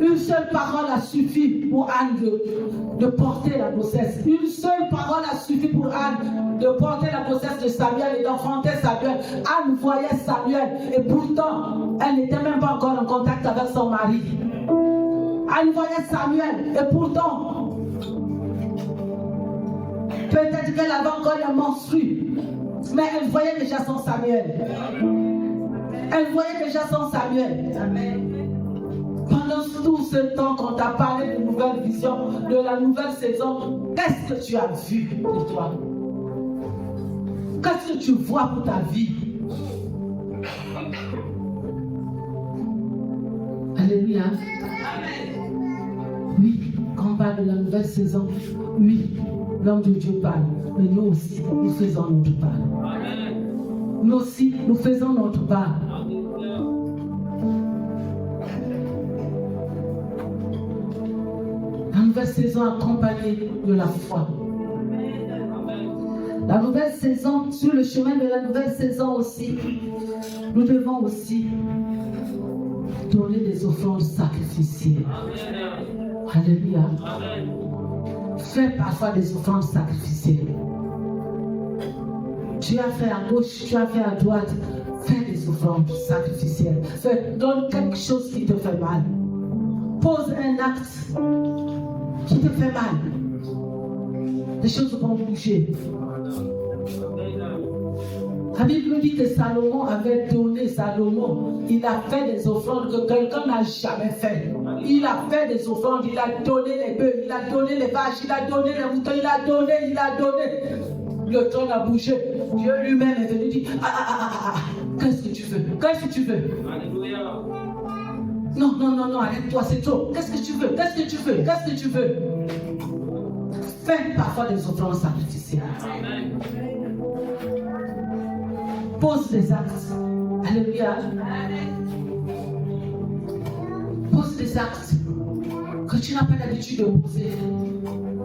Une seule parole a suffi pour Anne de porter la grossesse. Une seule parole a suffi pour Anne de porter la grossesse de Samuel et d'enfanter Samuel. Anne voyait Samuel et pourtant, elle n'était même pas encore en contact avec son mari. Anne voyait Samuel et pourtant, peut-être qu'elle avait encore les menstrues, mais elle voyait déjà son Samuel. Elle voyait déjà son Samuel. Pendant tout ce temps qu'on t'a parlé de nouvelles visions, de la nouvelle saison, qu'est-ce que tu as vu pour toi? Qu'est-ce que tu vois pour ta vie? Alléluia. Oui, quand on parle de la nouvelle saison, oui, l'homme de Dieu parle. Mais nous aussi, nous faisons notre part. Nous aussi, nous faisons notre part. La nouvelle saison accompagnée de la foi. La nouvelle saison, sur le chemin de la nouvelle saison aussi, nous devons aussi donner des offrandes sacrificielles. Alléluia. Fais parfois des offrandes sacrificielles. Tu as fait à gauche, tu as fait à droite. Fais des offrandes sacrificielles. Donne quelque chose qui te fait mal. Pose un acte qui te fait mal. Des choses vont bouger. La Bible dit que Salomon avait donné, il a fait des offrandes que quelqu'un n'a jamais fait. Il a fait des offrandes, il a donné les bœufs, il a donné les vaches, il a donné les moutons, il a donné. Le trône a bougé. Dieu lui-même est venu dire, qu'est-ce que tu veux? Qu'est-ce que tu veux? Alléluia. Non, arrête-toi, c'est trop. Qu'est-ce que tu veux? Qu'est-ce que tu veux? Qu'est-ce que tu veux? Fais parfois des offrandes sacrificielles. Amen. Pose des actes. Alléluia. Pose des actes que tu n'as pas l'habitude de poser.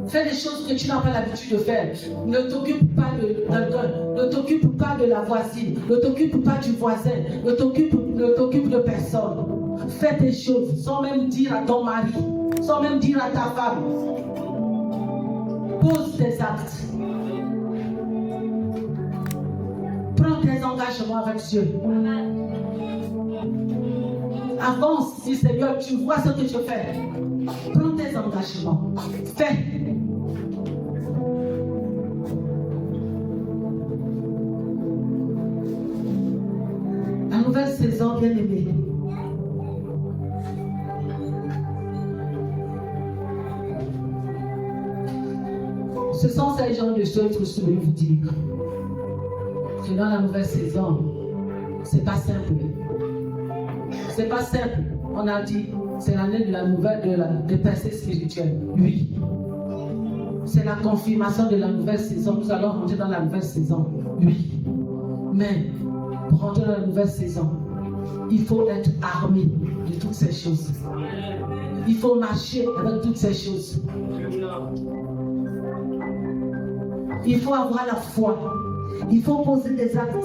Fais des choses que tu n'as pas l'habitude de faire. Ne t'occupe pas de quelqu'un. Ne t'occupe pas de la voisine. Ne t'occupe pas du voisin. Ne t'occupe de personne. Fais des choses sans même dire à ton mari, sans même dire à ta femme. Pose des actes. Prends tes engagements avec Dieu. avance, dis Seigneur, tu vois ce que je fais. Prends tes engagements. Fais. La nouvelle saison, bien aimée. Ce sont ces genres de choses que je veux vous dire. Que dans la nouvelle saison, c'est pas simple. C'est pas simple. On a dit, c'est l'année de la nouvelle, de percée spirituelle. Oui. C'est la confirmation de la nouvelle saison. Nous allons rentrer dans la nouvelle saison. Oui. Mais pour rentrer dans la nouvelle saison, il faut être armé de toutes ces choses. Il faut marcher avec toutes ces choses. Il faut avoir la foi. Il faut poser des actes.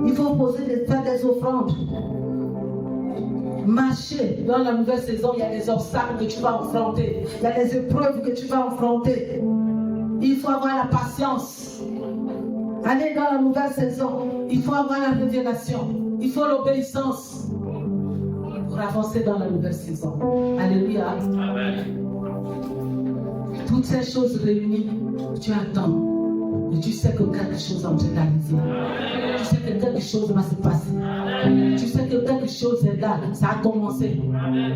Il faut faire des offrandes. Marcher dans la nouvelle saison, il y a des obstacles que tu vas affronter. Il y a des épreuves que tu vas affronter. Il faut avoir la patience. Aller dans la nouvelle saison, il faut avoir la révélation. Il faut l'obéissance pour avancer dans la nouvelle saison. Alléluia. Amen. Toutes ces choses réunies, tu attends. Et tu sais que quelque chose est en train d'arriver. Tu sais que quelque chose va se passer. Tu sais que quelque chose est là. Ça a commencé.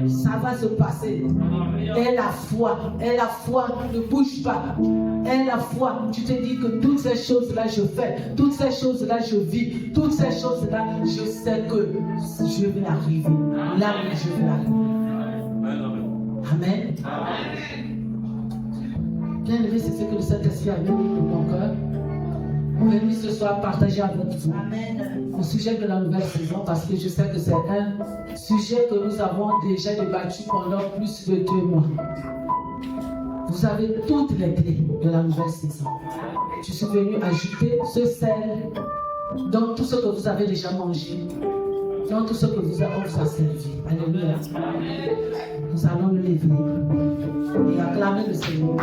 Ça va se passer. Aie la foi. Aie la foi. Ne bouge pas. Aie la foi. Tu te dis que toutes ces choses-là, je fais. Toutes ces choses-là, je vis. Toutes ces choses-là, je sais que je vais arriver. Là où je vais arriver. Amen. Bien aimé, c'est ce que le Saint-Esprit a mis dans mon cœur. Venez ce soir partager avec vous au sujet de la nouvelle saison, parce que je sais que c'est un sujet que nous avons déjà débattu pendant plus de 2 mois. Vous avez toutes les clés de la nouvelle saison. Je suis venu ajouter ce sel dans tout ce que vous avez déjà mangé, dans tout ce que on vous a servi. Alléluia. Nous allons nous lever et acclamer le Seigneur.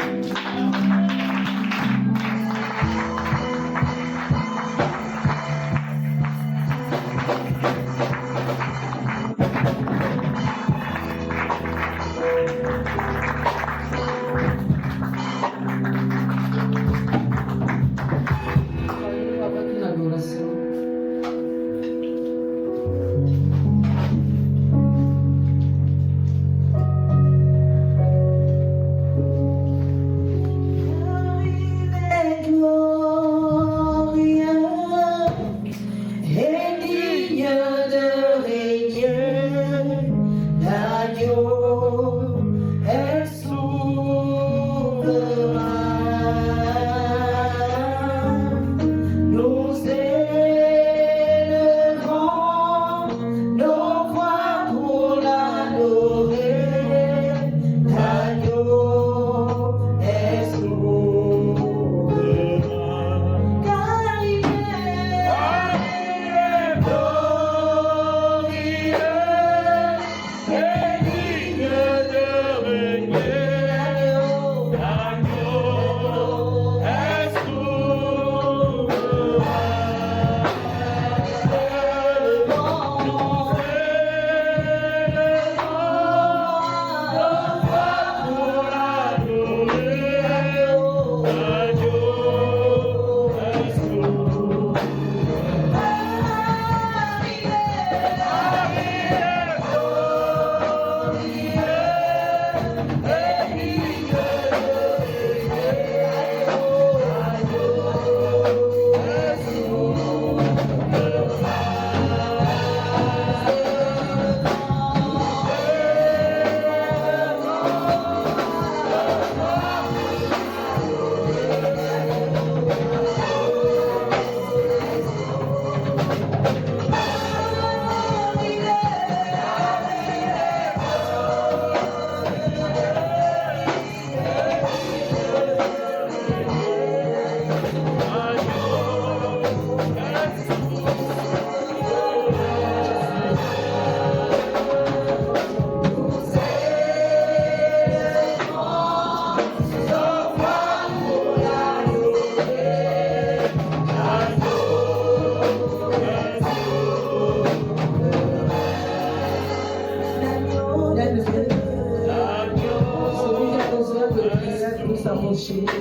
Si quelqu'un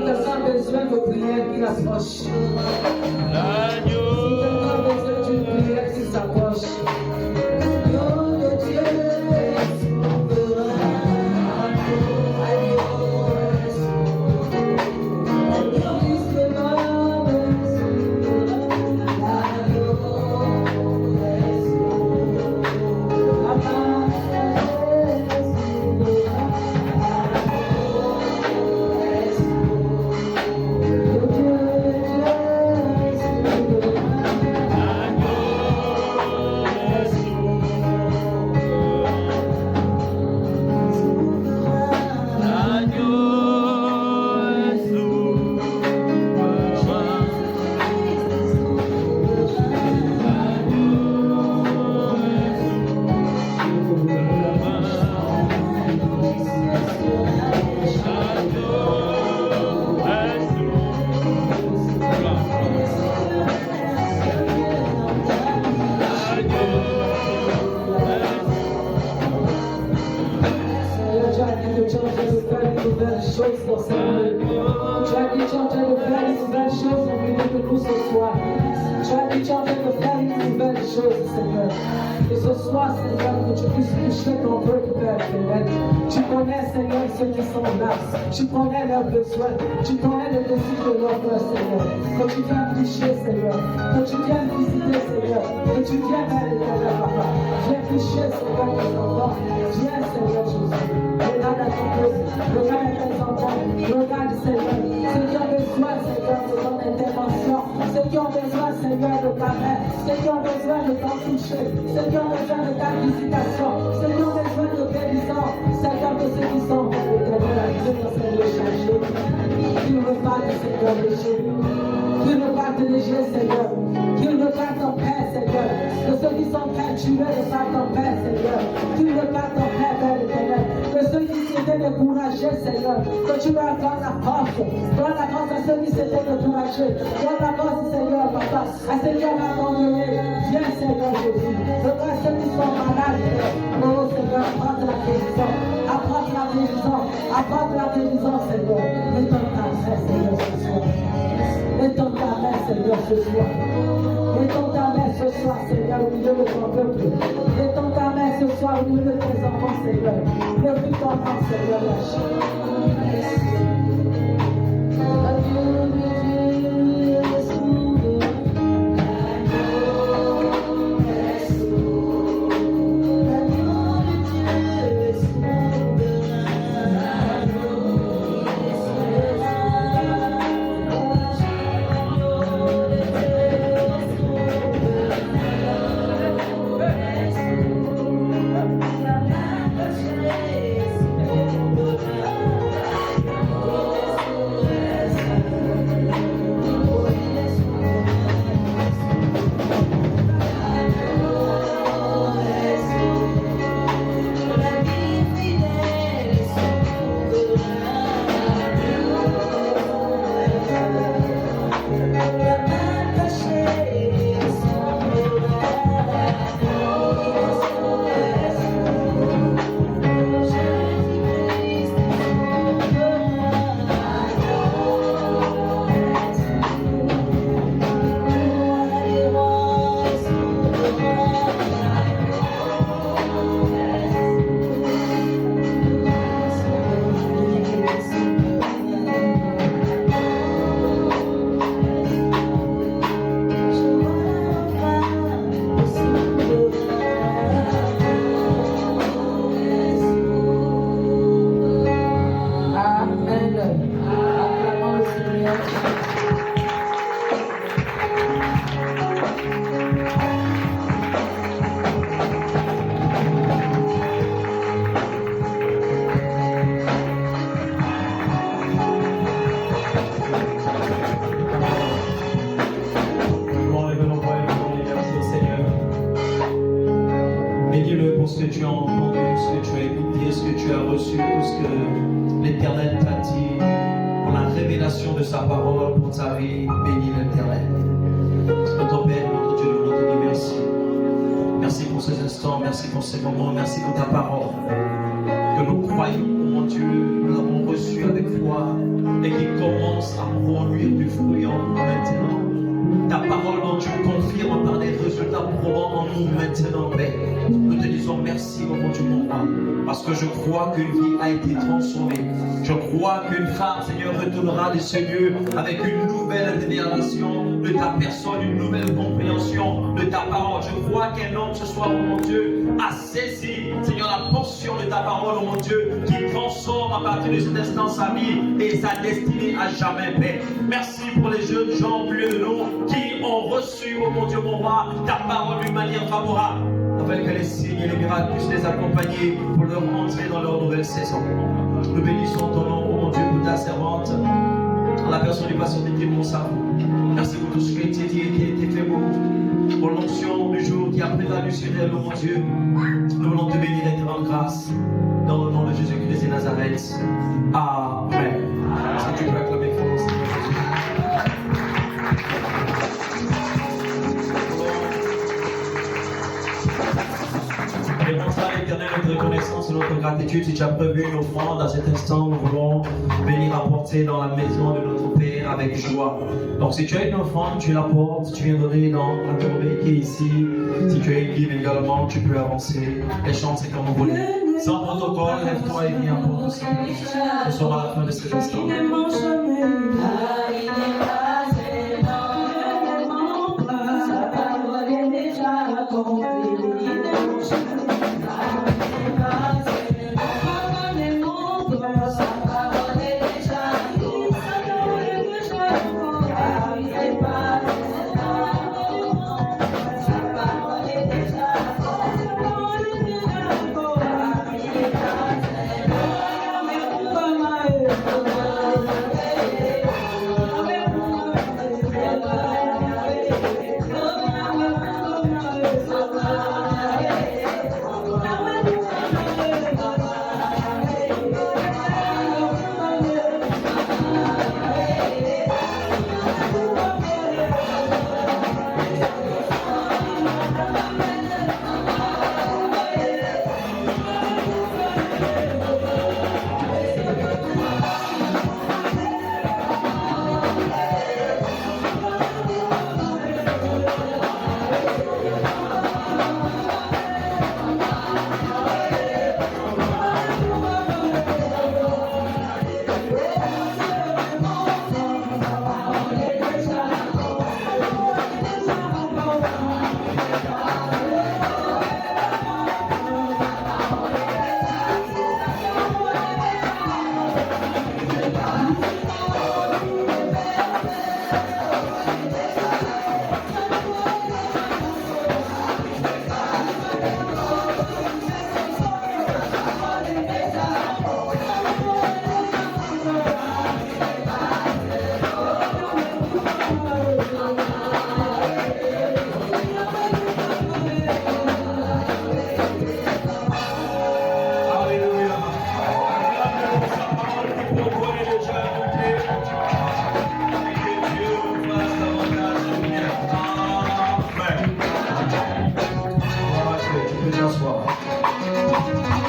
a besoin de prière, qu'il approche. Si quelqu'un a besoin d'une prière, qu'il s'approche. Et ce soir, Seigneur, que tu puisses toucher ton peuple, Père éternel. Tu connais, Seigneur, ceux qui sont là. Tu connais leurs besoins. Tu connais le désir de leur cœur, Seigneur. Que tu viennes toucher, Seigneur. Que tu viennes visiter, Seigneur. Que tu viennes, Père éternel, Papa. Viens toucher, Seigneur, tes enfants. Viens, Seigneur Jésus. Regarde à ton peuple. Regarde à tes enfants. Regarde, Seigneur. Ceux qui ont besoin, Seigneur, de ton intervention. Ceux qui ont besoin, Seigneur, de ta main. Ceux qui ont besoin de t'en toucher. Ceux qui ont besoin de ta visitation. Ceux qui ont besoin de guérison. Seigneur, de ceux qui sont éternels à Dieu dans cette recherche. Qu'ils repartent, Seigneur, de Dieu. Qu'ils repartent de Dieu, Seigneur. Qu'ils repartent en paix, Seigneur. De ceux qui sont perturbés, repartent en paix, Seigneur. Qu'ils repartent en paix, Père éternel. De ceux qui s'étaient découragés, Seigneur. Que tu leur donnes la force. Donne la force à ceux qui s'étaient découragés. Donne la force, Seigneur, Papa, à ceux qui ont abandonné. Viens, Seigneur Jésus. Regarde ceux qui sont malades. Oh, Seigneur, apporte la guérison. Apporte la guérison. Apporte la guérison, Seigneur. Étends ta main, Seigneur, ce soir. Étends ta main, Seigneur, ce soir. Étends ta main ce soir, Seigneur, au milieu de ton peuple. Étends ta main ce soir au milieu de tes enfants, Seigneur. Lève ton nom, Seigneur, Merci pour ces moments, merci pour ta parole. Que nous croyons, mon Dieu, nous l'avons reçu avec commence à produire du fruit en nous maintenant. Ta parole, mon Dieu, confirme par des résultats probants en nous maintenant, Père. Nous te disons merci, mon Dieu, mon roi, parce que je crois qu'une vie a été transformée. Je crois qu'une femme, Seigneur, retournera de ce lieu avec une nouvelle révélation de ta personne, une nouvelle compréhension de ta parole. Je crois qu'un homme ce soir, mon Dieu, a saisi, Seigneur, la portion de ta parole, mon Dieu, qui transforme à partir de cet instant sa vie et sa destinée à jamais, Père. Merci pour les jeunes gens au milieu de nous qui ont reçu, oh mon Dieu, mon roi, ta parole d'une manière favorable, afin que les signes et les miracles puissent les accompagner pour leur entrer dans leur nouvelle saison. Nous bénissons ton nom, oh mon Dieu, pour ta servante, en la personne du pasteur Didier Monsard. Merci pour tout ce qui a été dit et qui a été fait pour l'onction du jour qui a prévalu sur elle, oh mon Dieu. Nous voulons te bénir et te rendre grâce dans le nom de Jésus-Christ de Nazareth. Amen. Si tu peux acclamer fort, Seigneur Jésus. Réponse à l'Éternel, notre reconnaissance et notre gratitude. Si tu as prévu une offrande à cet instant, nous voulons venir apporter dans la maison de notre Père avec joie. Donc si tu as une offrande, tu l'apportes, tu viens donner dans la tournée qui est ici. Si tu as une Bible également, tu peux avancer et chanter comme vous voulez. Sans protocole, lève-toi et viens pour tous. Nous sommes à la fin de cet instant.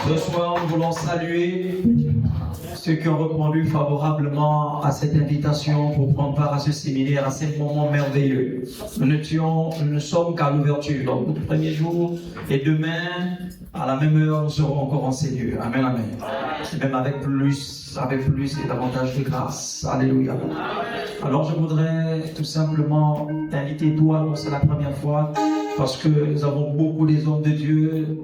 Ce soir, nous voulons saluer ceux qui ont répondu favorablement à cette invitation pour prendre part à ce séminaire, à ce moment merveilleux. Nous ne sommes qu'à l'ouverture, donc le premier jour, et demain, à la même heure, nous serons encore en ces lieux. Amen, amen. Et même avec plus et davantage de grâce. Alléluia. Alors je voudrais tout simplement t'inviter, toi, c'est la première fois, parce que nous avons beaucoup des hommes de Dieu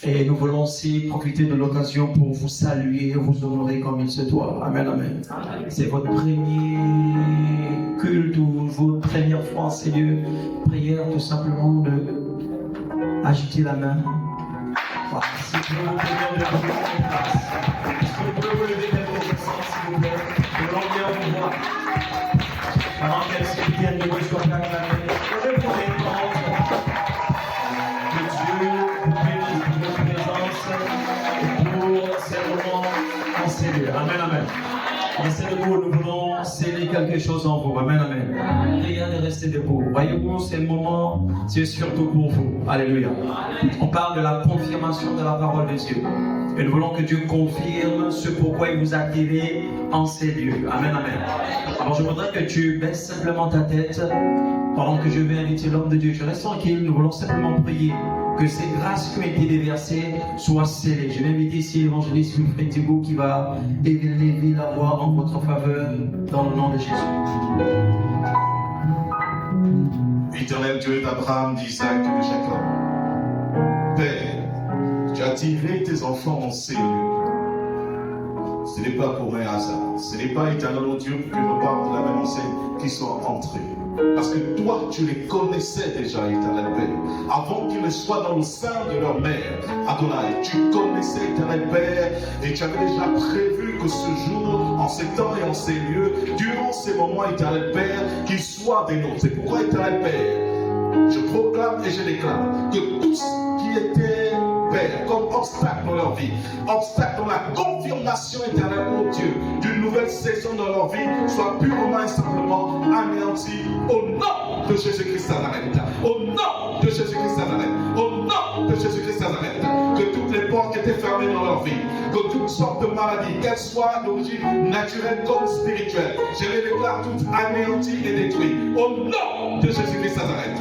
et nous voulons aussi profiter de l'occasion pour vous saluer et vous honorer comme il se doit. Amen, amen. C'est votre premier culte ou votre première fois en ces lieux. Prière tout simplement de agiter la main. Voilà. Si vous pouvez vous prier de vous lever en place. Si vous pouvez vous lever de vos puissances, s'il vous plaît. Nous voulons bien vous voir. Pendant qu'elles se viennent de vous sur la planète, je vous répondre que Dieu bénisse votre présence pour ces moments en ces lieux. Amen, amen. Restez debout, nous voulons sceller quelque chose en vous. Amen, amen. Rien de rester debout. Voyez-vous, c'est le moment, c'est surtout pour vous. Alléluia. On parle de la confirmation de la parole de Dieu. Et nous voulons que Dieu confirme ce pourquoi il vous a attiré en ces lieux. Amen, amen. Alors je voudrais que tu baisses simplement ta tête pendant que je vais inviter l'homme de Dieu. Je reste tranquille, nous voulons simplement prier que ces grâces qui ont été déversées soient scellées. Je vais inviter ici l'évangéliste Wilfred Thibault qui va élever la voix en votre faveur dans le nom de Jésus. Éternel Dieu d'Abraham, d'Isaac et de Jacob, Père, tu as tiré tes enfants en ces lieux. Ce n'est pas pour un hasard. Ce n'est pas, éternel Dieu, pour que nos parents de la même enseigne qui soient entrés. Parce que toi, tu les connaissais déjà, éternel Père. Avant qu'ils ne soient dans le sein de leur mère, Adonai, tu connaissais, éternel Père, et tu avais déjà prévu que ce jour, en ces temps et en ces lieux, durant ces moments, éternel Père, qu'ils soient des nôtres. C'est pourquoi, éternel Père, je proclame et je déclare que tout ce qui était, Père, comme obstacle dans leur vie, obstacle dans la confirmation éternelle, oh Dieu, d'une nouvelle saison dans leur vie, soit purement et simplement anéanti au nom de Jésus-Christ Nazareth. Au nom de Jésus-Christ Nazareth. Au nom de Jésus-Christ Nazareth. Que toutes les portes qui étaient fermées dans leur vie, que toutes sortes de maladies, qu'elles soient d'origine naturelle comme spirituelle, je les déclare toutes anéanties et détruites. Au nom de Jésus-Christ Nazareth.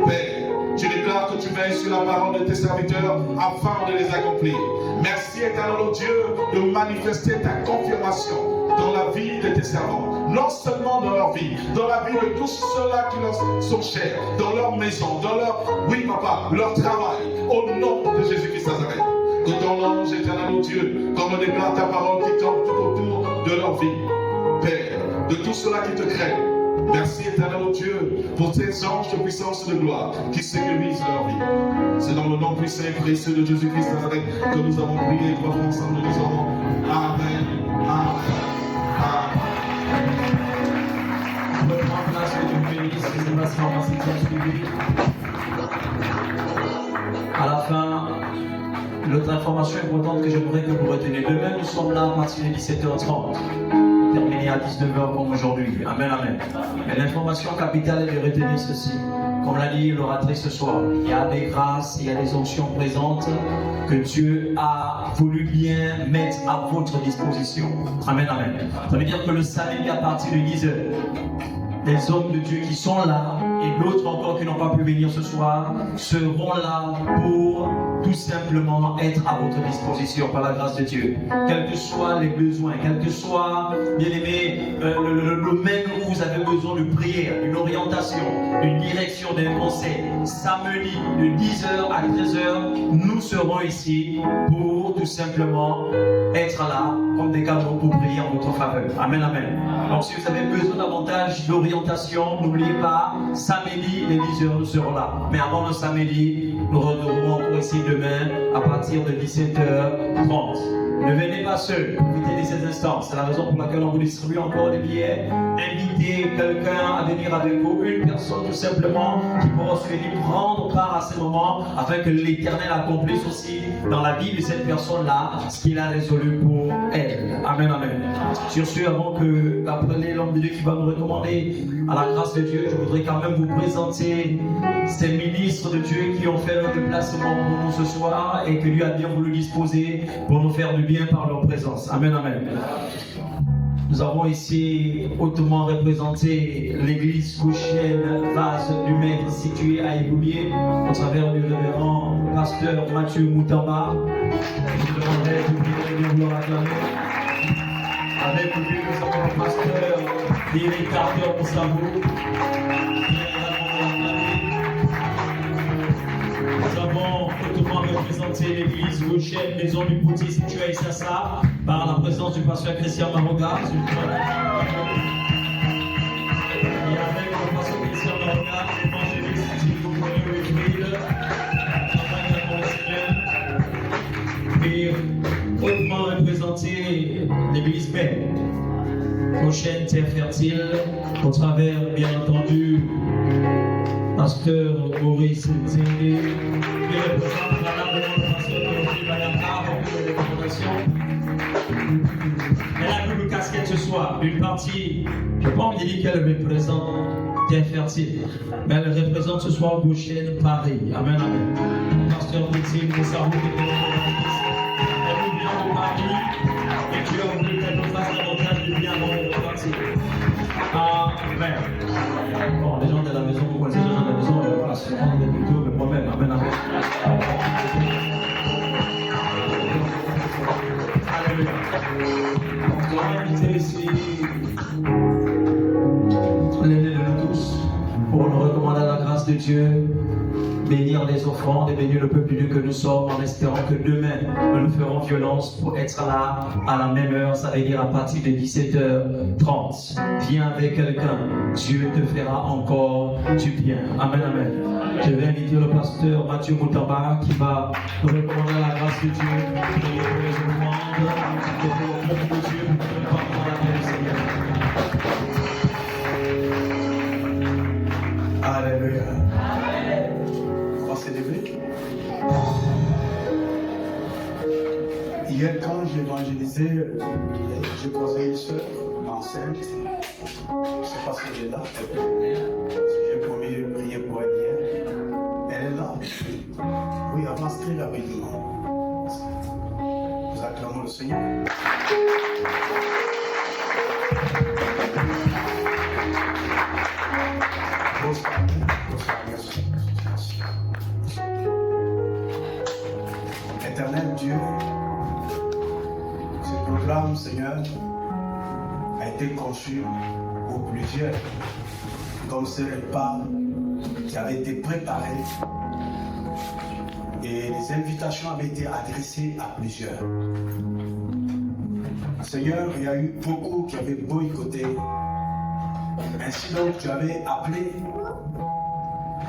Père, tu déclares que tu veilles sur la parole de tes serviteurs afin de les accomplir. Merci, éternel Dieu, de manifester ta confirmation dans la vie de tes servants. Non seulement dans leur vie, dans la vie de tous ceux-là qui leur sont chers, dans leur maison, dans leur, oui papa, leur travail, au nom de Jésus-Christ Nazareth. Que ton ange, éternel Dieu, comme le déclare ta parole qui tombe tout autour de leur vie. Père, de tous ceux-là qui te craignent. Merci éternel Dieu pour tes anges de puissance et de gloire qui sécurisent leur vie. C'est dans le nom puissant et précieux de Jésus-Christ Nazareth que nous avons prié et croyons ensemble, nous disons Amen. Amen. On peut prendre place que Dieu bénisse, excusez-moi si on va s'y suivi. À la fin, l'autre information importante que j'aimerais que vous reteniez. Demain, nous sommes là à partir de 17h30. Terminé à 19h comme aujourd'hui. Amen, amen. Et l'information capitale est de retenir ceci. Comme l'a dit l'oratrice ce soir, il y a des grâces, il y a des options présentes que Dieu a voulu bien mettre à votre disposition. Amen, amen. Ça veut dire que le samedi à partir de 10h, les hommes de Dieu qui sont là et d'autres encore qui n'ont pas pu venir ce soir seront là pour tout simplement être à votre disposition par la grâce de Dieu. Quels que soient les besoins, quel que soit, bien aimé, le domaine où vous avez besoin de prière, d'une orientation, d'une direction, d'un conseil, samedi de 10h à 13h, nous serons ici pour tout simplement être là comme des cadeaux pour prier en votre faveur. Amen, amen. Donc si vous avez besoin davantage d'orientation, n'oubliez pas, samedi les 10h nous serons là. Mais avant le samedi, nous retournerons encore ici demain à partir de 17h30. Ne venez pas seul, profitez de ces instants. C'est la raison pour laquelle on vous distribue encore des billets. Invitez quelqu'un à venir avec vous, une personne tout simplement qui pourra se venir prendre part à ces moments afin que l'Éternel accomplisse aussi dans la vie de cette personne-là ce qu'il a résolu pour elle. Amen, amen. Sur ce, avant que d'appeler l'homme de Dieu qui va nous recommander à la grâce de Dieu, je voudrais quand même vous présenter ces ministres de Dieu qui ont fait le déplacement pour nous ce soir et que Dieu a bien voulu disposer pour nous faire du bien par leur présence. Amen, amen. Nous avons ici hautement représenté l'église gauchienne Vase du Maître située à Éboulier au travers du révérend pasteur Mathieu Moutamba. Je vous demanderai de vous le acclamer. Avec lui, nous avons le pasteur Eric Carter Moussabou. Nous avons hautement représenté l'église gauchienne Maison du Potier située à Issassa par la présence du pasteur Christian Maroga. Et avec le pasteur Christian Maroga, l'évangéliste Thibault et hautement représenté l'église mère gauchienne Terre Fertile au travers, bien entendu, pasteur Maurice Nzenge, qui représente valablement le pasteur Théophile Bayaka, beaucoup de recommandations. Elle a double casquette ce soir. Une partie, je n'ai pas envie de dire qu'elle représente Terre Fertile, mais elle représente ce soir Gauchienne Paris. Amen, amen. Pasteur Poutine, Moussarou, qui est maris et Dieu a voulu qu'elle nous fasse davantage du bien dans notre partie. Amen. Bon, les gens de la maison, vous connaissez les gens de la maison, voilà, c'est moi, mais plutôt, mais moi-même. Amen, amen. Alléluia. On va inviter ici L'aîné de nous tous, pour nous recommander la grâce de Dieu, bénir les offrandes et bénir le peuple de Dieu que nous sommes en espérant que demain nous nous ferons violence pour être là à la même heure, ça veut dire à partir de 17h30. Viens avec quelqu'un, Dieu te fera encore du bien. Amen, amen. Je vais inviter le pasteur Mathieu Moutamba qui va nous recommander la grâce de Dieu, prier pour les offrandes et pour le peuple de Dieu, pour que nous partions dans la paix du Seigneur. Alléluia. On va se lever. Hier, quand j'évangélisais, j'ai croisé une soeur enceinte. Je ne sais pas si elle est là. J'ai promis de prier pour elle hier. Elle est là. Oui, avance très rapidement. Nous acclamons le Seigneur. Bonsoir. Bonsoir, merci. Éternel Dieu, ce programme, Seigneur, a été conçu pour plusieurs, comme ce repas qui avait été préparé et les invitations avaient été adressées à plusieurs. Seigneur, il y a eu beaucoup qui avaient boycotté. Ainsi donc, tu avais appelé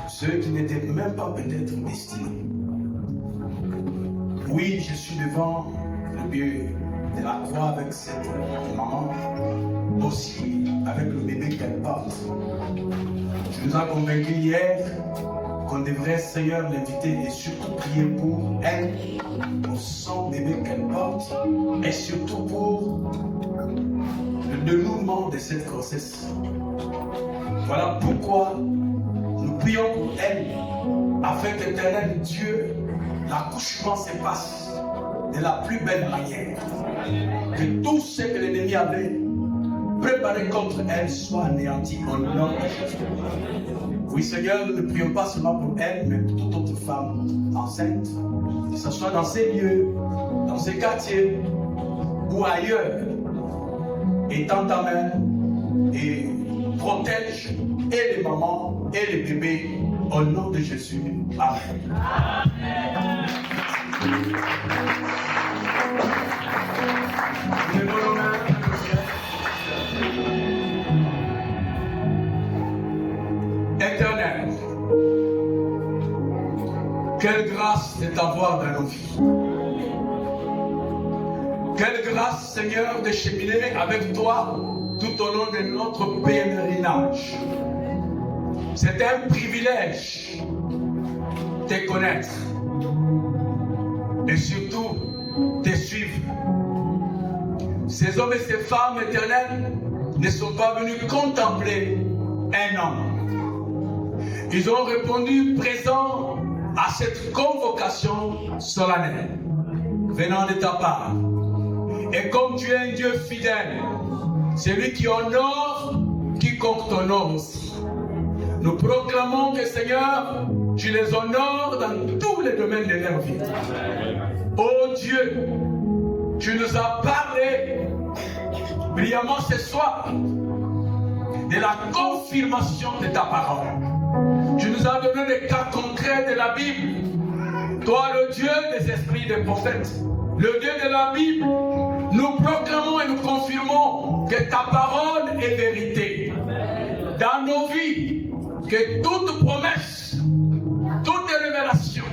ceux qui n'étaient même pas peut-être destinés. Oui, je suis devant le pied de la croix avec cette maman, aussi avec le bébé qu'elle porte. Tu nous as convaincus hier qu'on devrait, Seigneur, l'inviter et surtout prier pour elle, pour son bébé qu'elle porte, et surtout pour le dénouement de cette grossesse. Voilà pourquoi nous prions pour elle, afin qu'Éternel Dieu, l'accouchement se passe de la plus belle manière. Que tout ce que l'ennemi avait préparé contre elle soit anéanti au nom de Jésus. Oui Seigneur, nous ne prions pas seulement pour elle, mais pour toute autre femme enceinte, que ce soit dans ces lieux, dans ces quartiers ou ailleurs. Étends ta main et protège et les mamans et les bébés au nom de Jésus. Amen. Lèvons nos mains. Éternel, quelle grâce de t'avoir dans nos vies. Quelle grâce, Seigneur, de cheminer avec toi tout au long de notre pèlerinage. C'est un privilège de te connaître et surtout de suivre. Ces hommes et ces femmes éternelles ne sont pas venus contempler un homme. Ils ont répondu présent à cette convocation solennelle venant de ta part. Et comme tu es un Dieu fidèle, c'est lui qui honore quiconque t'honore aussi. Nous proclamons que Seigneur, tu les honores dans tous les domaines de leur vie. Oh Dieu, tu nous as parlé brillamment ce soir de la confirmation de ta parole. Tu nous as donné des cas concrets de la Bible. Toi, le Dieu des esprits des prophètes, le Dieu de la Bible, nous proclamons et nous confirmons que ta parole est vérité. Dans nos vies, que toute promesse, toute révélation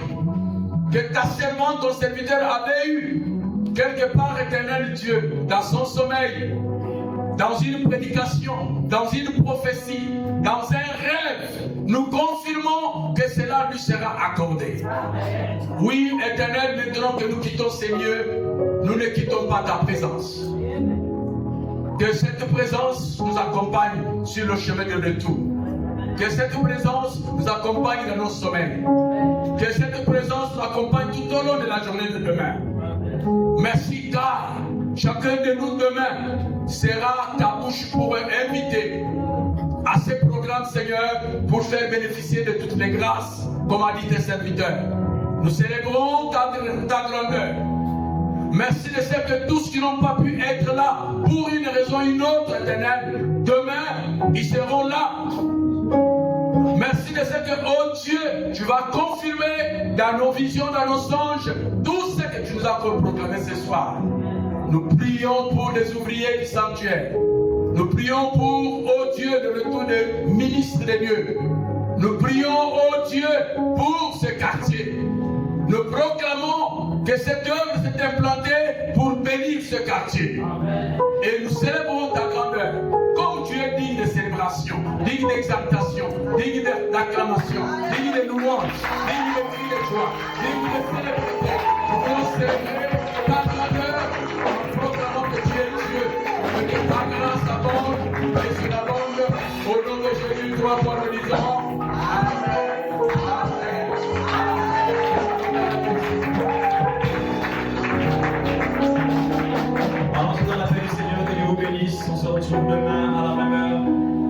que ta servante, ton serviteur avait eue, quelque part, éternel Dieu, dans son sommeil, dans une prédication, dans une prophétie, dans un rêve, nous confirmons que cela lui sera accordé. Oui, éternel, maintenant que nous quittons ces lieux, nous ne quittons pas ta présence. Que cette présence nous accompagne sur le chemin de retour. Que cette présence nous accompagne dans nos sommeils. Que cette présence nous accompagne tout au long de la journée de demain. Merci car chacun de nous demain sera ta bouche pour inviter à ce programme, Seigneur, pour faire bénéficier de toutes les grâces, comme a dit tes serviteurs. Nous célébrons ta grandeur. Merci de ce que tous qui n'ont pas pu être là pour une raison ou une autre, Éternel, demain, ils seront là. Merci de ce que, oh Dieu, tu vas confirmer dans nos visions, dans nos songes, tout ce que tu nous as proclamé ce soir. Nous prions pour les ouvriers du sanctuaire. Nous prions pour, oh Dieu, le retour des ministres de Dieu. Nous prions, oh Dieu, pour ce quartier. Nous proclamons que cette œuvre s'est implantée pour bénir ce quartier. Amen. Et nous célébrons ta grandeur. Comme tu es digne de célébration, digne d'exaltation, digne d'acclamation, digne de louange, digne de cris de joie, digne de célébrité. Nous voulons célébrer ta grandeur en proclamant que tu es Dieu, et que ta grâce abonde et surabonde. Au nom de Jésus, trois fois nous disons Amen. Amen. Allons dans la paix du Seigneur, que Dieu vous bénisse. On se retrouve demain à la même heure.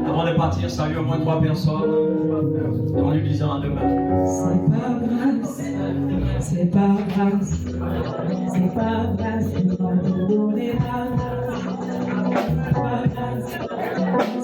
Avant de partir, salut au moins 3 personnes. Et en lui disant à demain. C'est pas grâce, c'est pas grâce, c'est pas grâce, c'est pas donner la grâce, c'est pas grâce.